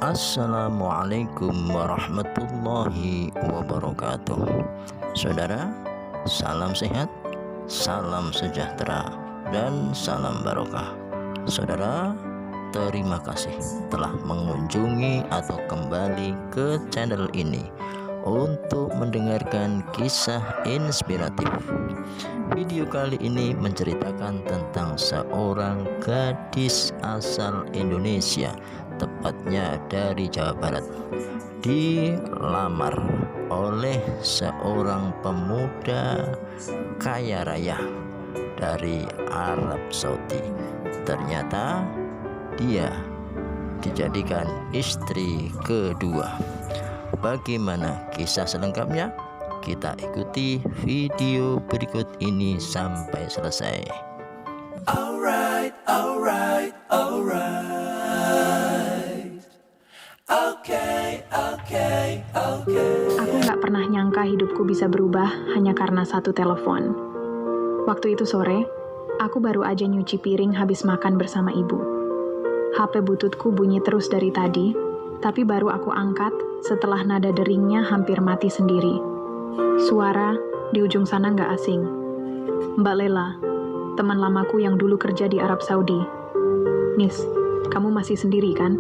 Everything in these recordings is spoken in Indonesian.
Assalamualaikum warahmatullahi wabarakatuh. Saudara, salam sehat, salam sejahtera, dan salam barokah. Saudara, terima kasih telah mengunjungi atau kembali ke channel ini untuk mendengarkan kisah inspiratif. Video kali ini menceritakan tentang seorang gadis asal Indonesia, tepatnya dari Jawa Barat, dilamar oleh seorang pemuda kaya raya dari Arab Saudi. Ternyata dia dijadikan istri kedua. Bagaimana kisah selengkapnya? Kita ikuti video berikut ini sampai selesai. Alright. Okay. Aku nggak pernah nyangka hidupku bisa berubah hanya karena satu telepon. Waktu itu sore, aku baru aja nyuci piring habis makan bersama ibu. HP bututku bunyi terus dari tadi, tapi baru aku angkat setelah nada deringnya hampir mati sendiri. Suara di ujung sana nggak asing. Mbak Lela, teman lamaku yang dulu kerja di Arab Saudi. Nis, kamu masih sendiri kan?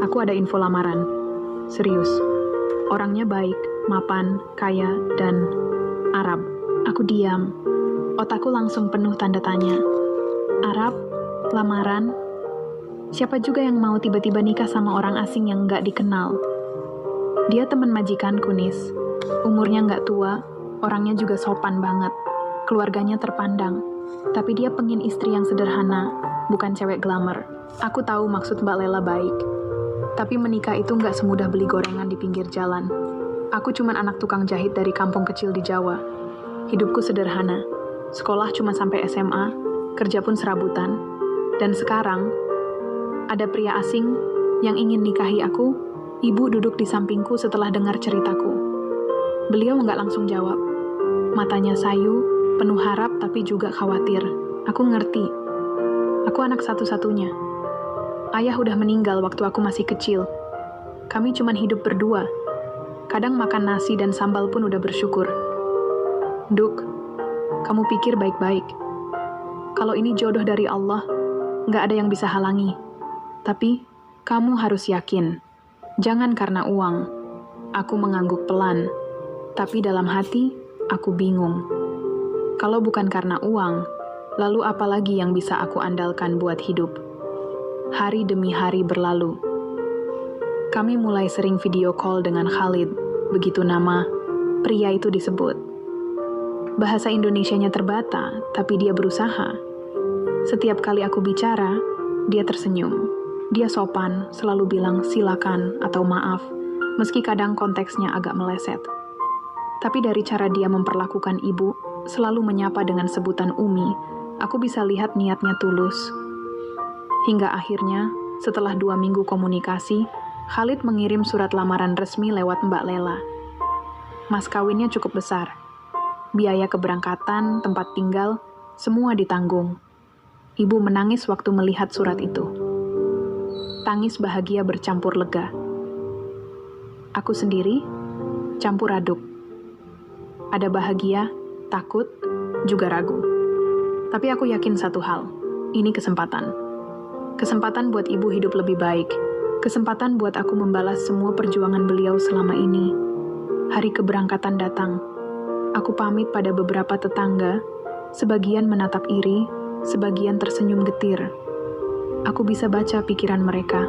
Aku ada info lamaran. Serius. Orangnya baik, mapan, kaya, dan Arab. Aku diam. Otakku langsung penuh tanda tanya. Arab? Lamaran? Siapa juga yang mau tiba-tiba nikah sama orang asing yang nggak dikenal? Dia teman majikanku, Nis. Umurnya nggak tua, orangnya juga sopan banget. Keluarganya terpandang. Tapi dia pengen istri yang sederhana, bukan cewek glamour. Aku tahu maksud Mbak Lela baik. Tapi menikah itu nggak semudah beli gorengan di pinggir jalan. Aku cuman anak tukang jahit dari kampung kecil di Jawa. Hidupku sederhana. Sekolah cuma sampai SMA, kerja pun serabutan. Dan sekarang, ada pria asing yang ingin nikahi aku. Ibu duduk di sampingku setelah dengar ceritaku. Beliau nggak langsung jawab. Matanya sayu, penuh harap tapi juga khawatir. Aku ngerti. Aku anak satu-satunya. Ayah udah meninggal waktu aku masih kecil. Kami cuman hidup berdua. Kadang makan nasi dan sambal pun udah bersyukur. Duk, kamu pikir baik-baik. Kalau ini jodoh dari Allah, nggak ada yang bisa halangi. Tapi, kamu harus yakin. Jangan karena uang. Aku mengangguk pelan. Tapi dalam hati, aku bingung. Kalau bukan karena uang, lalu apa lagi yang bisa aku andalkan buat hidup? Hari demi hari berlalu. Kami mulai sering video call dengan Khalid, begitu nama pria itu disebut. Bahasa Indonesianya terbata, tapi dia berusaha. Setiap kali aku bicara, dia tersenyum. Dia sopan, selalu bilang silakan atau maaf, meski kadang konteksnya agak meleset. Tapi dari cara dia memperlakukan ibu, selalu menyapa dengan sebutan Umi, aku bisa lihat niatnya tulus. Hingga akhirnya, setelah 2 minggu komunikasi, Khalid mengirim surat lamaran resmi lewat Mbak Lela. Mas kawinnya cukup besar. Biaya keberangkatan, tempat tinggal, semua ditanggung. Ibu menangis waktu melihat surat itu. Tangis bahagia bercampur lega. Aku sendiri, campur aduk. Ada bahagia, takut, juga ragu. Tapi aku yakin satu hal, ini kesempatan. Kesempatan buat ibu hidup lebih baik. Kesempatan buat aku membalas semua perjuangan beliau selama ini. Hari keberangkatan datang. Aku pamit pada beberapa tetangga, sebagian menatap iri, sebagian tersenyum getir. Aku bisa baca pikiran mereka.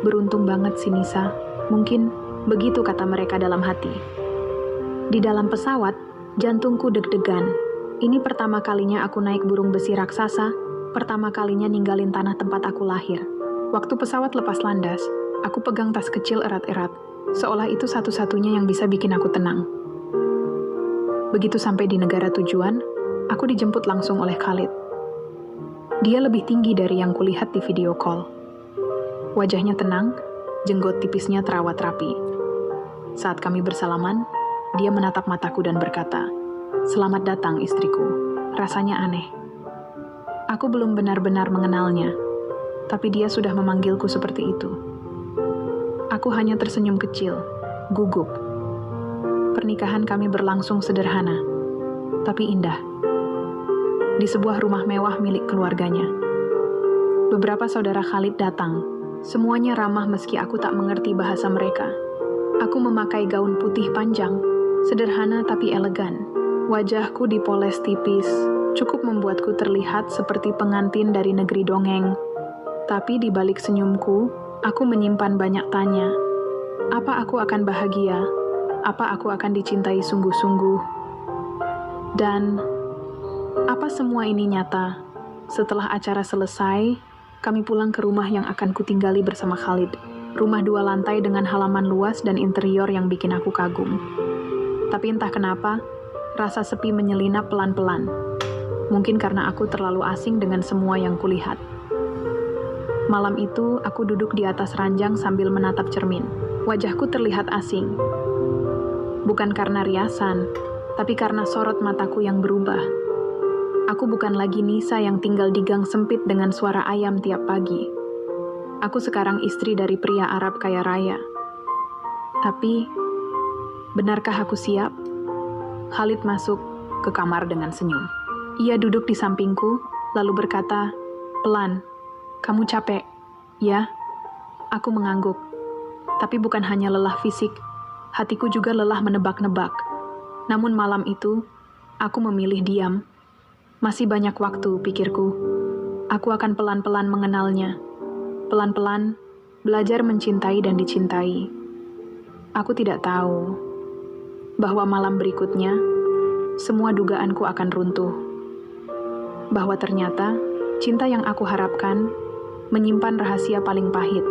Beruntung banget si Nisa, mungkin begitu kata mereka dalam hati. Di dalam pesawat, jantungku deg-degan. Ini pertama kalinya aku naik burung besi raksasa, pertama kalinya ninggalin tanah tempat aku lahir. Waktu pesawat lepas landas, aku pegang tas kecil erat-erat, seolah itu satu-satunya yang bisa bikin aku tenang. Begitu sampai di negara tujuan, aku dijemput langsung oleh Khalid. Dia lebih tinggi dari yang kulihat di video call. Wajahnya tenang, jenggot tipisnya terawat rapi. Saat kami bersalaman, dia menatap mataku dan berkata, "Selamat datang istriku." Rasanya aneh. Aku belum benar-benar mengenalnya, tapi dia sudah memanggilku seperti itu. Aku hanya tersenyum kecil, gugup. Pernikahan kami berlangsung sederhana, tapi indah. Di sebuah rumah mewah milik keluarganya. Beberapa saudara Khalid datang. Semuanya ramah meski aku tak mengerti bahasa mereka. Aku memakai gaun putih panjang, sederhana tapi elegan. Wajahku dipoles tipis, cukup membuatku terlihat seperti pengantin dari negeri dongeng. Tapi di balik senyumku, aku menyimpan banyak tanya. Apa aku akan bahagia? Apa aku akan dicintai sungguh-sungguh? Dan apa semua ini nyata? Setelah acara selesai, kami pulang ke rumah yang akan kutinggali bersama Khalid. Rumah 2 lantai dengan halaman luas dan interior yang bikin aku kagum. Tapi entah kenapa, rasa sepi menyelinap pelan-pelan. Mungkin karena aku terlalu asing dengan semua yang kulihat. Malam itu, aku duduk di atas ranjang sambil menatap cermin. Wajahku terlihat asing. Bukan karena riasan, tapi karena sorot mataku yang berubah. Aku bukan lagi Nisa yang tinggal di gang sempit dengan suara ayam tiap pagi. Aku sekarang istri dari pria Arab kaya raya. Tapi, benarkah aku siap? Khalid masuk ke kamar dengan senyum. Ia duduk di sampingku, lalu berkata, "Pelan, kamu capek, ya?" Aku mengangguk. Tapi bukan hanya lelah fisik, hatiku juga lelah menebak-nebak. Namun malam itu, aku memilih diam. Masih banyak waktu, pikirku. Aku akan pelan-pelan mengenalnya. Pelan-pelan, belajar mencintai dan dicintai. Aku tidak tahu bahwa malam berikutnya, semua dugaanku akan runtuh. Bahwa ternyata, cinta yang aku harapkan menyimpan rahasia paling pahit.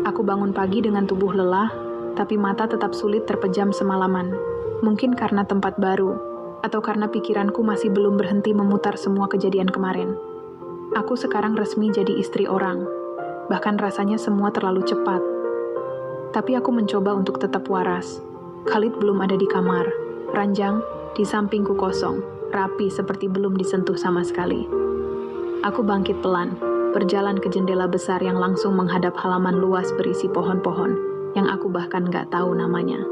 Aku bangun pagi dengan tubuh lelah, tapi mata tetap sulit terpejam semalaman. Mungkin karena tempat baru, atau karena pikiranku masih belum berhenti memutar semua kejadian kemarin. Aku sekarang resmi jadi istri orang. Bahkan rasanya semua terlalu cepat. Tapi aku mencoba untuk tetap waras. Khalid belum ada di kamar. Ranjang di sampingku kosong, rapi seperti belum disentuh sama sekali. Aku bangkit pelan, berjalan ke jendela besar yang langsung menghadap halaman luas berisi pohon-pohon yang aku bahkan gak tahu namanya.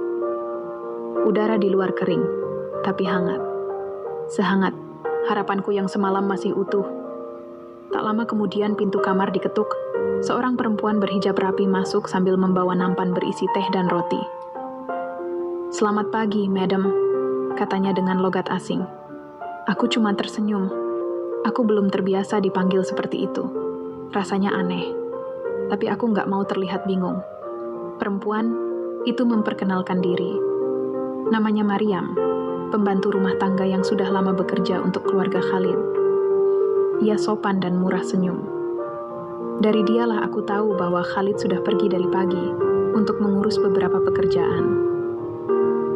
Udara di luar kering, tapi hangat. Sehangat harapanku yang semalam masih utuh. Tak lama kemudian pintu kamar diketuk. Seorang perempuan berhijab rapi masuk sambil membawa nampan berisi teh dan roti. "Selamat pagi, madam," katanya dengan logat asing. Aku cuma tersenyum. Aku belum terbiasa dipanggil seperti itu. Rasanya aneh. Tapi aku nggak mau terlihat bingung. Perempuan itu memperkenalkan diri. Namanya Mariam, pembantu rumah tangga yang sudah lama bekerja untuk keluarga Khalid. Ia sopan dan murah senyum. Dari dialah aku tahu bahwa Khalid sudah pergi dari pagi untuk mengurus beberapa pekerjaan.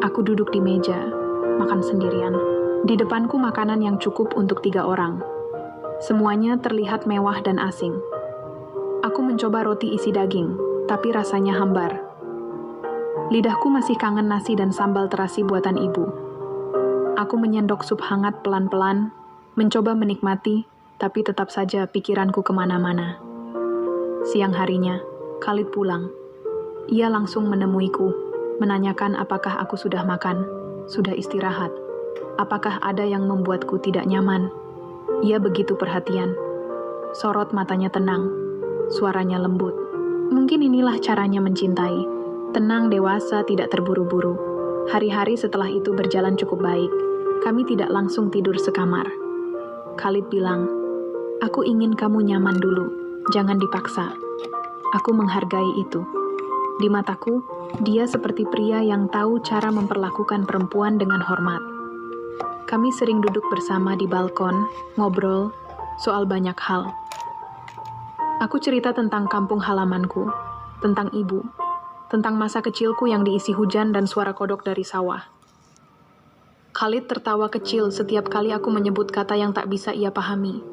Aku duduk di meja, makan sendirian. Di depanku makanan yang cukup untuk 3 orang. Semuanya terlihat mewah dan asing. Aku mencoba roti isi daging, tapi rasanya hambar. Lidahku masih kangen nasi dan sambal terasi buatan ibu. Aku menyendok sup hangat pelan-pelan, mencoba menikmati, tapi tetap saja pikiranku kemana-mana. Siang harinya, Khalid pulang. Ia langsung menemuiku, menanyakan apakah aku sudah makan, sudah istirahat, apakah ada yang membuatku tidak nyaman. Ia begitu perhatian. Sorot matanya tenang, suaranya lembut. Mungkin inilah caranya mencintai. Tenang, dewasa, tidak terburu-buru. Hari-hari setelah itu berjalan cukup baik. Kami tidak langsung tidur sekamar. Khalid bilang, "Aku ingin kamu nyaman dulu, jangan dipaksa." Aku menghargai itu. Di mataku, dia seperti pria yang tahu cara memperlakukan perempuan dengan hormat. Kami sering duduk bersama di balkon, ngobrol soal banyak hal. Aku cerita tentang kampung halamanku, tentang ibu, tentang masa kecilku yang diisi hujan dan suara kodok dari sawah. Khalid tertawa kecil setiap kali aku menyebut kata yang tak bisa ia pahami.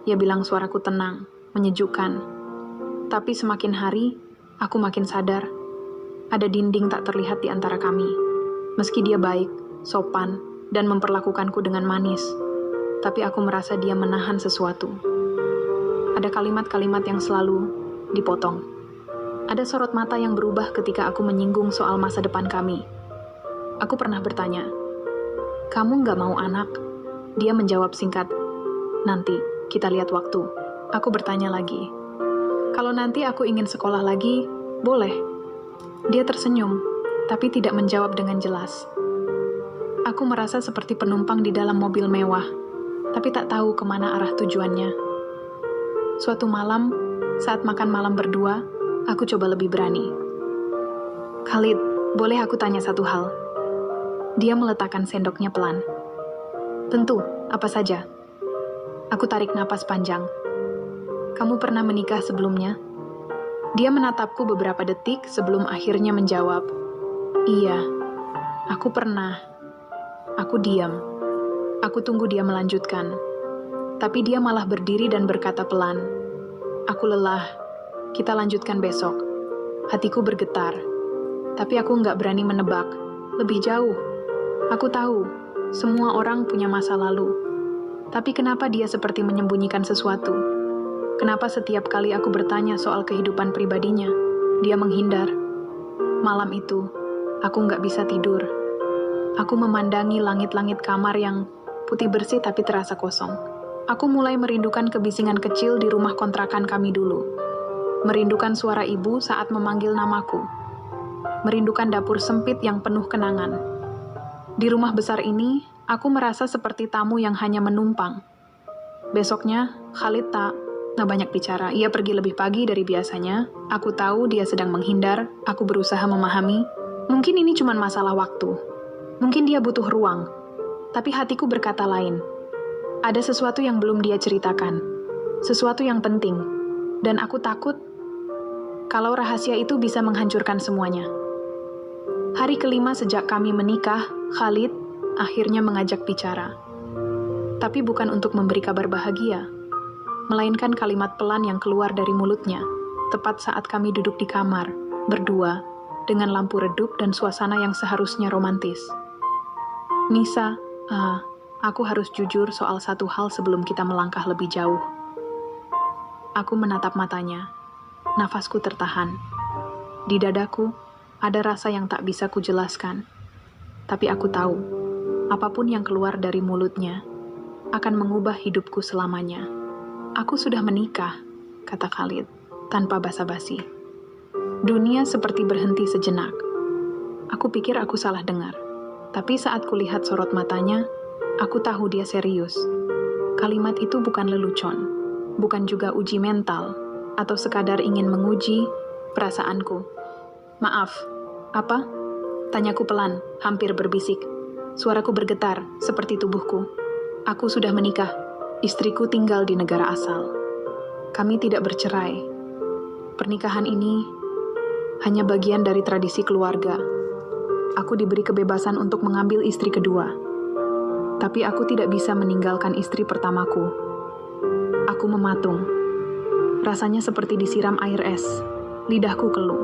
Ia bilang suaraku tenang, menyejukkan. Tapi semakin hari, aku makin sadar. Ada dinding tak terlihat di antara kami. Meski dia baik, sopan, dan memperlakukanku dengan manis, tapi aku merasa dia menahan sesuatu. Ada kalimat-kalimat yang selalu dipotong. Ada sorot mata yang berubah ketika aku menyinggung soal masa depan kami. Aku pernah bertanya, "Kamu nggak mau anak?" Dia menjawab singkat, "Nanti, kita lihat waktu." Aku bertanya lagi, "Kalau nanti aku ingin sekolah lagi, boleh?" Dia tersenyum, tapi tidak menjawab dengan jelas. Aku merasa seperti penumpang di dalam mobil mewah, tapi tak tahu kemana arah tujuannya. Suatu malam, saat makan malam berdua, aku coba lebih berani. "Khalid, boleh aku tanya satu hal?" Dia meletakkan sendoknya pelan. "Tentu, apa saja?" Aku tarik napas panjang. "Kamu pernah menikah sebelumnya?" Dia menatapku beberapa detik sebelum akhirnya menjawab, "Iya, aku pernah." Aku diam. Aku tunggu dia melanjutkan. Tapi dia malah berdiri dan berkata pelan, "Aku lelah. Kita lanjutkan besok." Hatiku bergetar. Tapi aku nggak berani menebak. Lebih jauh. Aku tahu, semua orang punya masa lalu. Tapi kenapa dia seperti menyembunyikan sesuatu? Kenapa setiap kali aku bertanya soal kehidupan pribadinya, dia menghindar? Malam itu, aku nggak bisa tidur. Aku memandangi langit-langit kamar yang putih bersih tapi terasa kosong. Aku mulai merindukan kebisingan kecil di rumah kontrakan kami dulu. Merindukan suara ibu saat memanggil namaku. Merindukan dapur sempit yang penuh kenangan. Di rumah besar ini, aku merasa seperti tamu yang hanya menumpang. Besoknya, Khalid tak banyak bicara. Ia pergi lebih pagi dari biasanya. Aku tahu dia sedang menghindar. Aku berusaha memahami. Mungkin ini cuma masalah waktu. Mungkin dia butuh ruang. Tapi hatiku berkata lain. Ada sesuatu yang belum dia ceritakan. Sesuatu yang penting. Dan aku takut kalau rahasia itu bisa menghancurkan semuanya. Hari kelima sejak kami menikah, Khalid akhirnya mengajak bicara. Tapi bukan untuk memberi kabar bahagia, melainkan kalimat pelan yang keluar dari mulutnya, tepat saat kami duduk di kamar, berdua, dengan lampu redup dan suasana yang seharusnya romantis. "Nisa, aku harus jujur soal satu hal sebelum kita melangkah lebih jauh." Aku menatap matanya. Nafasku tertahan. Di dadaku, ada rasa yang tak bisa kujelaskan. Tapi aku tahu, apapun yang keluar dari mulutnya akan mengubah hidupku selamanya. "Aku sudah menikah," kata Khalid, tanpa basa-basi. Dunia seperti berhenti sejenak. Aku pikir aku salah dengar. Tapi saat kulihat sorot matanya, aku tahu dia serius. Kalimat itu bukan lelucon, bukan juga uji mental, atau sekadar ingin menguji perasaanku. "Maaf, apa?" Tanyaku pelan, hampir berbisik. Suaraku bergetar, seperti tubuhku. "Aku sudah menikah. Istriku tinggal di negara asal. Kami tidak bercerai. Pernikahan ini hanya bagian dari tradisi keluarga. Aku diberi kebebasan untuk mengambil istri kedua. Tapi aku tidak bisa meninggalkan istri pertamaku." Aku mematung. Rasanya seperti disiram air es. Lidahku keluh.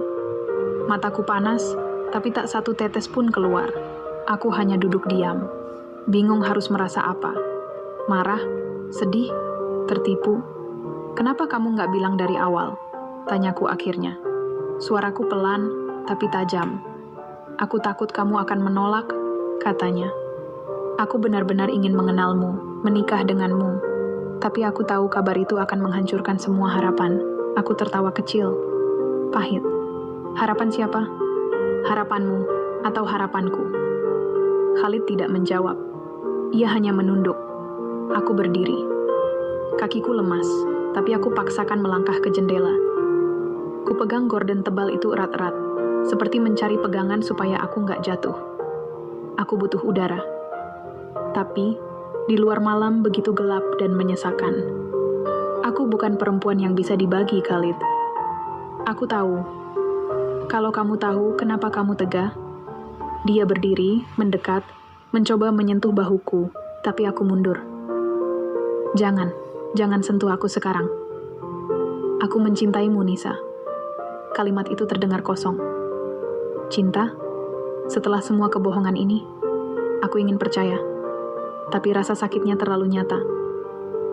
Mataku panas, tapi tak satu tetes pun keluar. Aku hanya duduk diam. Bingung harus merasa apa. Marah? Sedih? Tertipu? "Kenapa kamu nggak bilang dari awal?" Tanyaku akhirnya. Suaraku pelan, tapi tajam. "Aku takut kamu akan menolak," katanya. "Aku benar-benar ingin mengenalmu, menikah denganmu. Tapi aku tahu kabar itu akan menghancurkan semua harapan." Aku tertawa kecil. Pahit. "Harapan siapa? Harapanmu atau harapanku?" Khalid tidak menjawab. Ia hanya menunduk. Aku berdiri. Kakiku lemas, tapi aku paksakan melangkah ke jendela. Kupegang gorden tebal itu erat-erat, seperti mencari pegangan supaya aku nggak jatuh. Aku butuh udara. Tapi, di luar malam begitu gelap dan menyesakan. Aku bukan perempuan yang bisa dibagi, Khalid. Aku tahu. Kalau kamu tahu kenapa kamu tegah. Dia berdiri, mendekat, mencoba menyentuh bahuku, tapi aku mundur. Jangan sentuh aku sekarang. Aku mencintaimu, Nisa." Kalimat itu terdengar kosong. Cinta? Setelah semua kebohongan ini, aku ingin percaya. Tapi rasa sakitnya terlalu nyata.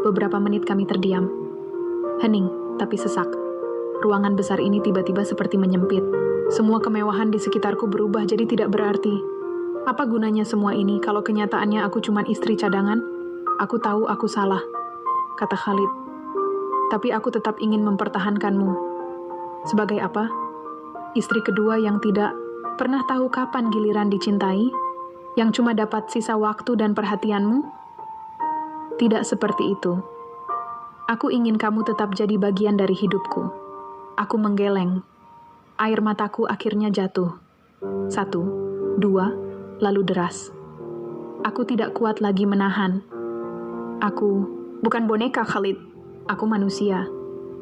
Beberapa menit kami terdiam. Hening, tapi sesak. ruangan besar ini tiba-tiba seperti menyempit. Semua kemewahan di sekitarku berubah jadi tidak berarti. Apa gunanya semua ini kalau kenyataannya aku cuma istri cadangan? Aku tahu aku salah, kata Khalid. Tapi aku tetap ingin mempertahankanmu. Sebagai apa? Istri kedua yang tidak pernah tahu kapan giliran dicintai? Yang cuma dapat sisa waktu dan perhatianmu? Tidak seperti itu. Aku ingin kamu tetap jadi bagian dari hidupku. Aku menggeleng. Air mataku akhirnya jatuh. 1, 2, lalu deras. Aku tidak kuat lagi menahan. Aku bukan boneka, Khalid. Aku manusia.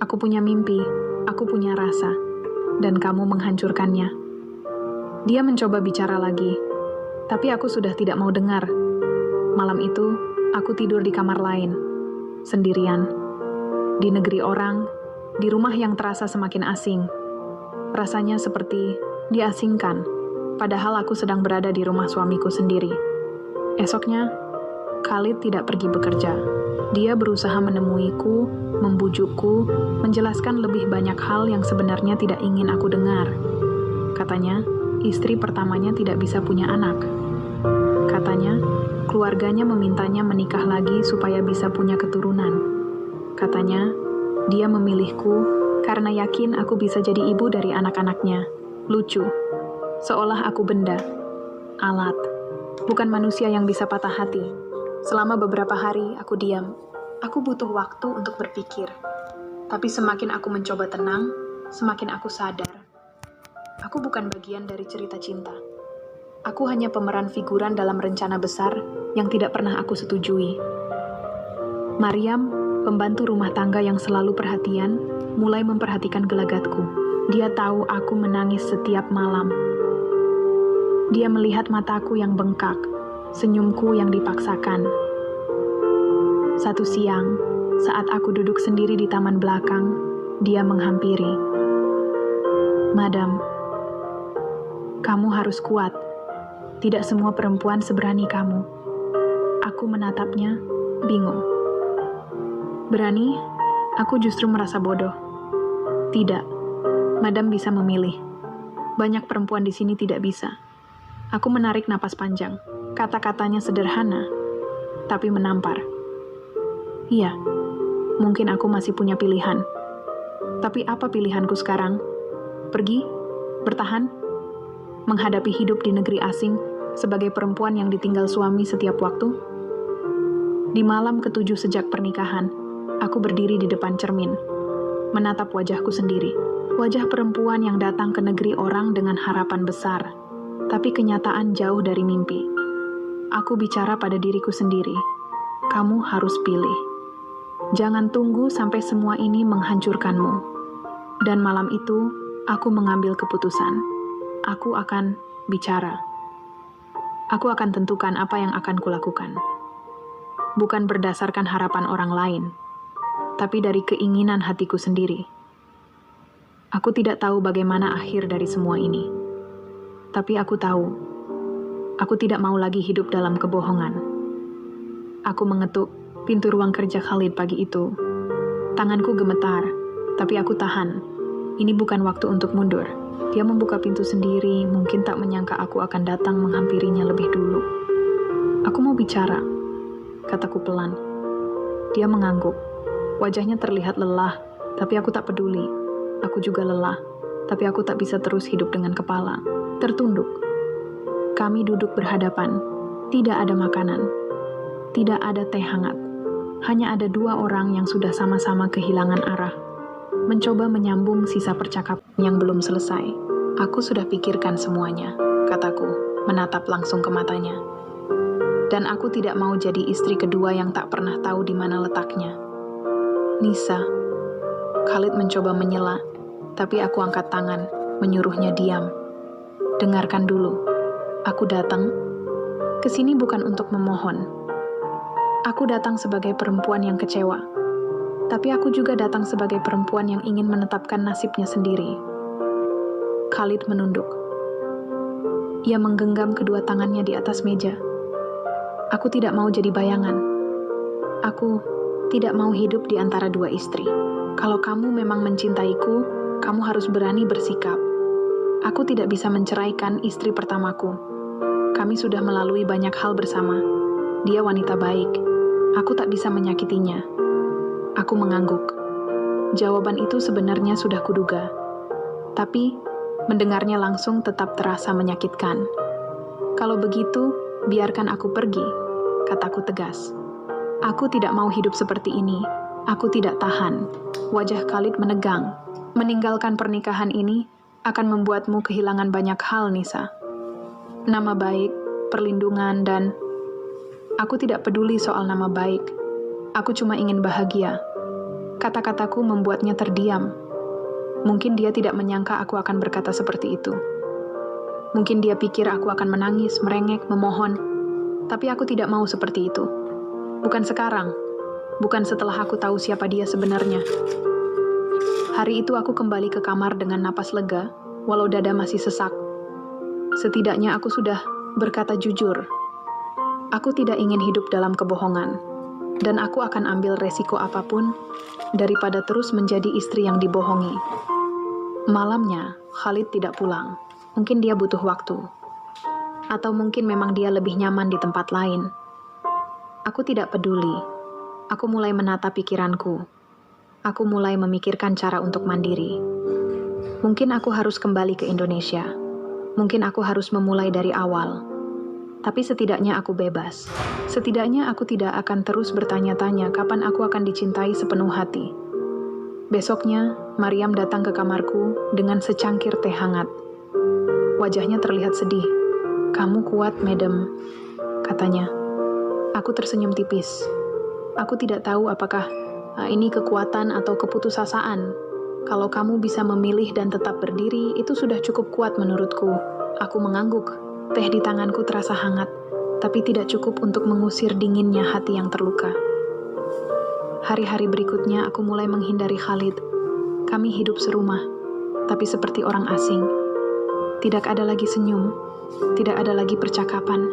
Aku punya mimpi. Aku punya rasa. Dan kamu menghancurkannya. Dia mencoba bicara lagi. Tapi aku sudah tidak mau dengar. Malam itu, aku tidur di kamar lain. Sendirian. Di negeri orang, di rumah yang terasa semakin asing. Rasanya seperti diasingkan, padahal aku sedang berada di rumah suamiku sendiri. Esoknya, Khalid tidak pergi bekerja. Dia berusaha menemuiku, membujukku, menjelaskan lebih banyak hal yang sebenarnya tidak ingin aku dengar. Katanya, istri pertamanya tidak bisa punya anak. Katanya, keluarganya memintanya menikah lagi supaya bisa punya keturunan. Katanya, dia memilihku karena yakin aku bisa jadi ibu dari anak-anaknya. Lucu. Seolah aku benda. Alat. Bukan manusia yang bisa patah hati. Selama beberapa hari, aku diam. Aku butuh waktu untuk berpikir. Tapi semakin aku mencoba tenang, semakin aku sadar. Aku bukan bagian dari cerita cinta. Aku hanya pemeran figuran dalam rencana besar yang tidak pernah aku setujui. Mariam, pembantu rumah tangga yang selalu perhatian, mulai memperhatikan gelagatku. Dia tahu aku menangis setiap malam. Dia melihat mataku yang bengkak, senyumku yang dipaksakan. Satu siang, saat aku duduk sendiri di taman belakang, dia menghampiri. Madam, kamu harus kuat. Tidak semua perempuan seberani kamu. Aku menatapnya, bingung. Berani? Aku justru merasa bodoh. Tidak, Madam bisa memilih. Banyak perempuan di sini tidak bisa. Aku menarik napas panjang. Kata-katanya sederhana, tapi menampar. Iya, mungkin aku masih punya pilihan. Tapi apa pilihanku sekarang? Pergi? Bertahan? Menghadapi hidup di negeri asing sebagai perempuan yang ditinggal suami setiap waktu? Di malam ke-7 sejak pernikahan, aku berdiri di depan cermin, menatap wajahku sendiri. Wajah perempuan yang datang ke negeri orang dengan harapan besar, tapi kenyataan jauh dari mimpi. Aku bicara pada diriku sendiri. Kamu harus pilih. Jangan tunggu sampai semua ini menghancurkanmu. Dan malam itu, aku mengambil keputusan. Aku akan bicara. Aku akan tentukan apa yang akan kulakukan. Bukan berdasarkan harapan orang lain, tapi dari keinginan hatiku sendiri. Aku tidak tahu bagaimana akhir dari semua ini. Tapi aku tahu, aku tidak mau lagi hidup dalam kebohongan. Aku mengetuk pintu ruang kerja Khalid pagi itu. Tanganku gemetar, tapi aku tahan. Ini bukan waktu untuk mundur. Dia membuka pintu sendiri, mungkin tak menyangka aku akan datang menghampirinya lebih dulu. Aku mau bicara, kataku pelan. Dia mengangguk. Wajahnya terlihat lelah, tapi aku tak peduli. Aku juga lelah, tapi aku tak bisa terus hidup dengan kepala tertunduk. Kami duduk berhadapan. Tidak ada makanan. Tidak ada teh hangat. Hanya ada dua orang yang sudah sama-sama kehilangan arah. Mencoba menyambung sisa percakapan yang belum selesai. Aku sudah pikirkan semuanya, kataku, menatap langsung ke matanya. Dan aku tidak mau jadi istri kedua yang tak pernah tahu di mana letaknya. Nisa. Khalid mencoba menyela, tapi aku angkat tangan, menyuruhnya diam. Dengarkan dulu. Aku datang ke sini bukan untuk memohon. Aku datang sebagai perempuan yang kecewa. Tapi aku juga datang sebagai perempuan yang ingin menetapkan nasibnya sendiri. Khalid menunduk. Ia menggenggam kedua tangannya di atas meja. Aku tidak mau jadi bayangan. Aku tidak mau hidup di antara dua istri. Kalau kamu memang mencintaiku, Kamu harus berani bersikap. Aku tidak bisa menceraikan istri pertamaku. Kami sudah melalui banyak hal bersama. Dia wanita baik. Aku tak bisa menyakitinya. Aku mengangguk. Jawaban itu sebenarnya sudah kuduga. Tapi, mendengarnya langsung tetap terasa menyakitkan. Kalau begitu, biarkan aku pergi, kataku tegas. Aku tidak mau hidup seperti ini. Aku tidak tahan. Wajah Khalid menegang. Meninggalkan pernikahan ini akan membuatmu kehilangan banyak hal, Nisa. Nama baik, perlindungan, dan... Aku tidak peduli soal nama baik. Aku cuma ingin bahagia. Kata-kataku membuatnya terdiam. Mungkin dia tidak menyangka aku akan berkata seperti itu. Mungkin dia pikir aku akan menangis, merengek, memohon. Tapi aku tidak mau seperti itu. Bukan sekarang. Bukan setelah aku tahu siapa dia sebenarnya. Hari itu aku kembali ke kamar dengan napas lega, walau dada masih sesak. Setidaknya aku sudah berkata jujur. Aku tidak ingin hidup dalam kebohongan, dan aku akan ambil resiko apapun daripada terus menjadi istri yang dibohongi. Malamnya, Khalid tidak pulang. Mungkin dia butuh waktu. Atau mungkin memang dia lebih nyaman di tempat lain. Aku tidak peduli. Aku mulai menata pikiranku. Aku mulai memikirkan cara untuk mandiri. Mungkin aku harus kembali ke Indonesia. Mungkin aku harus memulai dari awal. Tapi setidaknya aku bebas. Setidaknya aku tidak akan terus bertanya-tanya kapan aku akan dicintai sepenuh hati. Besoknya, Mariam datang ke kamarku dengan secangkir teh hangat. Wajahnya terlihat sedih. "Kamu kuat, madam," katanya. Aku tersenyum tipis. Aku tidak tahu apakah ini kekuatan atau keputusasaan. Kalau kamu bisa memilih dan tetap berdiri, itu sudah cukup kuat menurutku. Aku mengangguk. Teh di tanganku terasa hangat, tapi tidak cukup untuk mengusir dinginnya hati yang terluka. Hari-hari berikutnya aku mulai menghindari Khalid. Kami hidup serumah, tapi seperti orang asing. Tidak ada lagi senyum, tidak ada lagi percakapan.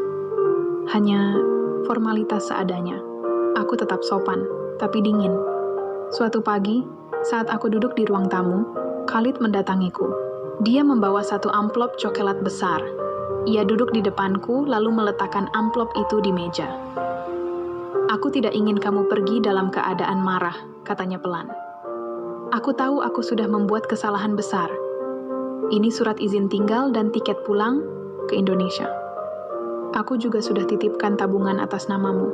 Hanya formalitas seadanya. Aku tetap sopan, tapi dingin. Suatu pagi, saat aku duduk di ruang tamu, Khalid mendatangiku. Dia membawa satu amplop coklat besar. Ia duduk di depanku, lalu meletakkan amplop itu di meja. "Aku tidak ingin kamu pergi dalam keadaan marah," katanya pelan. "Aku tahu aku sudah membuat kesalahan besar. Ini surat izin tinggal dan tiket pulang ke Indonesia. Aku juga sudah titipkan tabungan atas namamu.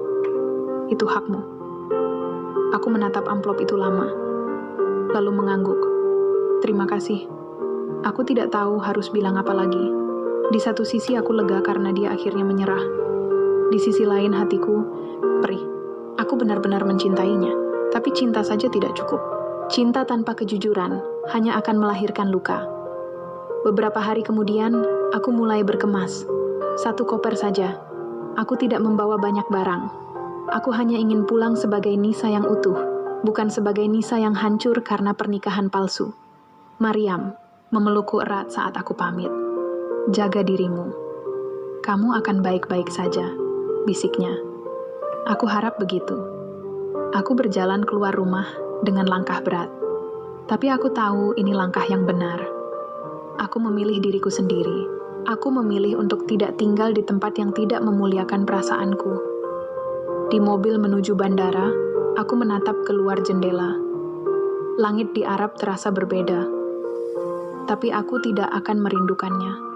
Itu hakmu." Aku menatap amplop itu lama, lalu mengangguk. "Terima kasih." Aku tidak tahu harus bilang apa lagi. Di satu sisi aku lega karena dia akhirnya menyerah. Di sisi lain hatiku perih. Aku benar-benar mencintainya, tapi cinta saja tidak cukup. Cinta tanpa kejujuran hanya akan melahirkan luka. Beberapa hari kemudian, aku mulai berkemas. 1 koper saja. Aku tidak membawa banyak barang. Aku hanya ingin pulang sebagai Nisa yang utuh, bukan sebagai Nisa yang hancur karena pernikahan palsu. Mariam memelukku erat saat aku pamit. "Jaga dirimu. Kamu akan baik-baik saja," bisiknya. Aku harap begitu. Aku berjalan keluar rumah dengan langkah berat. Tapi aku tahu ini langkah yang benar. Aku memilih diriku sendiri. Aku memilih untuk tidak tinggal di tempat yang tidak memuliakan perasaanku. Di mobil menuju bandara, aku menatap keluar jendela. Langit di Arab terasa berbeda. Tapi aku tidak akan merindukannya.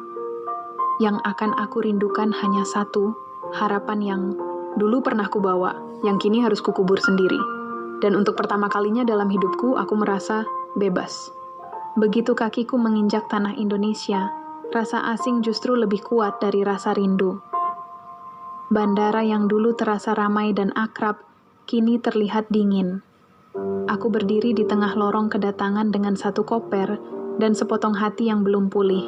Yang akan aku rindukan hanya satu, harapan yang dulu pernah kubawa, yang kini harus kukubur sendiri. Dan untuk pertama kalinya dalam hidupku, aku merasa bebas. Begitu kakiku menginjak tanah Indonesia, rasa asing justru lebih kuat dari rasa rindu. Bandara yang dulu terasa ramai dan akrab, kini terlihat dingin. Aku berdiri di tengah lorong kedatangan dengan 1 koper dan sepotong hati yang belum pulih.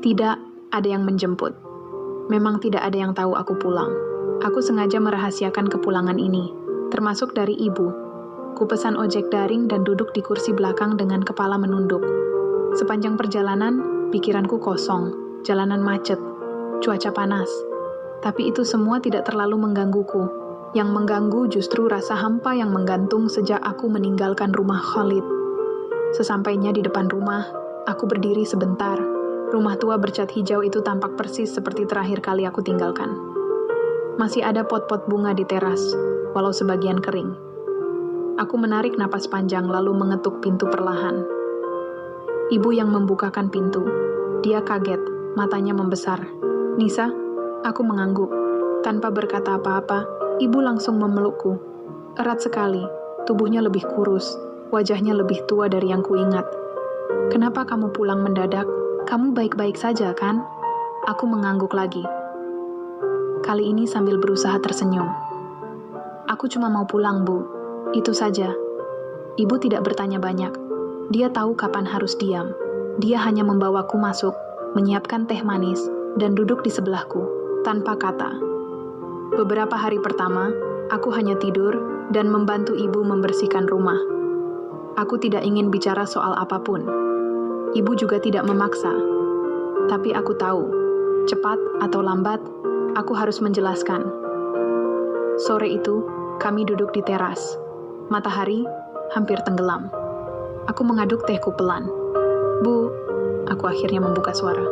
Tidak ada yang menjemput. Memang tidak ada yang tahu aku pulang. Aku sengaja merahasiakan kepulangan ini, termasuk dari ibu. Ku pesan ojek daring dan duduk di kursi belakang dengan kepala menunduk. Sepanjang perjalanan, pikiranku kosong, jalanan macet, cuaca panas. Tapi itu semua tidak terlalu menggangguku. Yang mengganggu justru rasa hampa yang menggantung sejak aku meninggalkan rumah Khalid. Sesampainya di depan rumah, aku berdiri sebentar. Rumah tua bercat hijau itu tampak persis seperti terakhir kali aku tinggalkan. Masih ada pot-pot bunga di teras, walau sebagian kering. Aku menarik napas panjang lalu mengetuk pintu perlahan. Ibu yang membukakan pintu. Dia kaget, matanya membesar. "Nisa?" Aku mengangguk. Tanpa berkata apa-apa, ibu langsung memelukku. Erat sekali, tubuhnya lebih kurus, wajahnya lebih tua dari yang kuingat. "Kenapa kamu pulang mendadak? Kamu baik-baik saja, kan?" Aku mengangguk lagi. Kali ini sambil berusaha tersenyum. "Aku cuma mau pulang, Bu. Itu saja." Ibu tidak bertanya banyak. Dia tahu kapan harus diam. Dia hanya membawaku masuk, menyiapkan teh manis, dan duduk di sebelahku, tanpa kata. Beberapa hari pertama, aku hanya tidur dan membantu ibu membersihkan rumah. Aku tidak ingin bicara soal apapun. Ibu juga tidak memaksa. Tapi aku tahu, cepat atau lambat, aku harus menjelaskan. Sore itu, kami duduk di teras. Matahari hampir tenggelam. Aku mengaduk tehku pelan. "Bu," aku akhirnya membuka suara.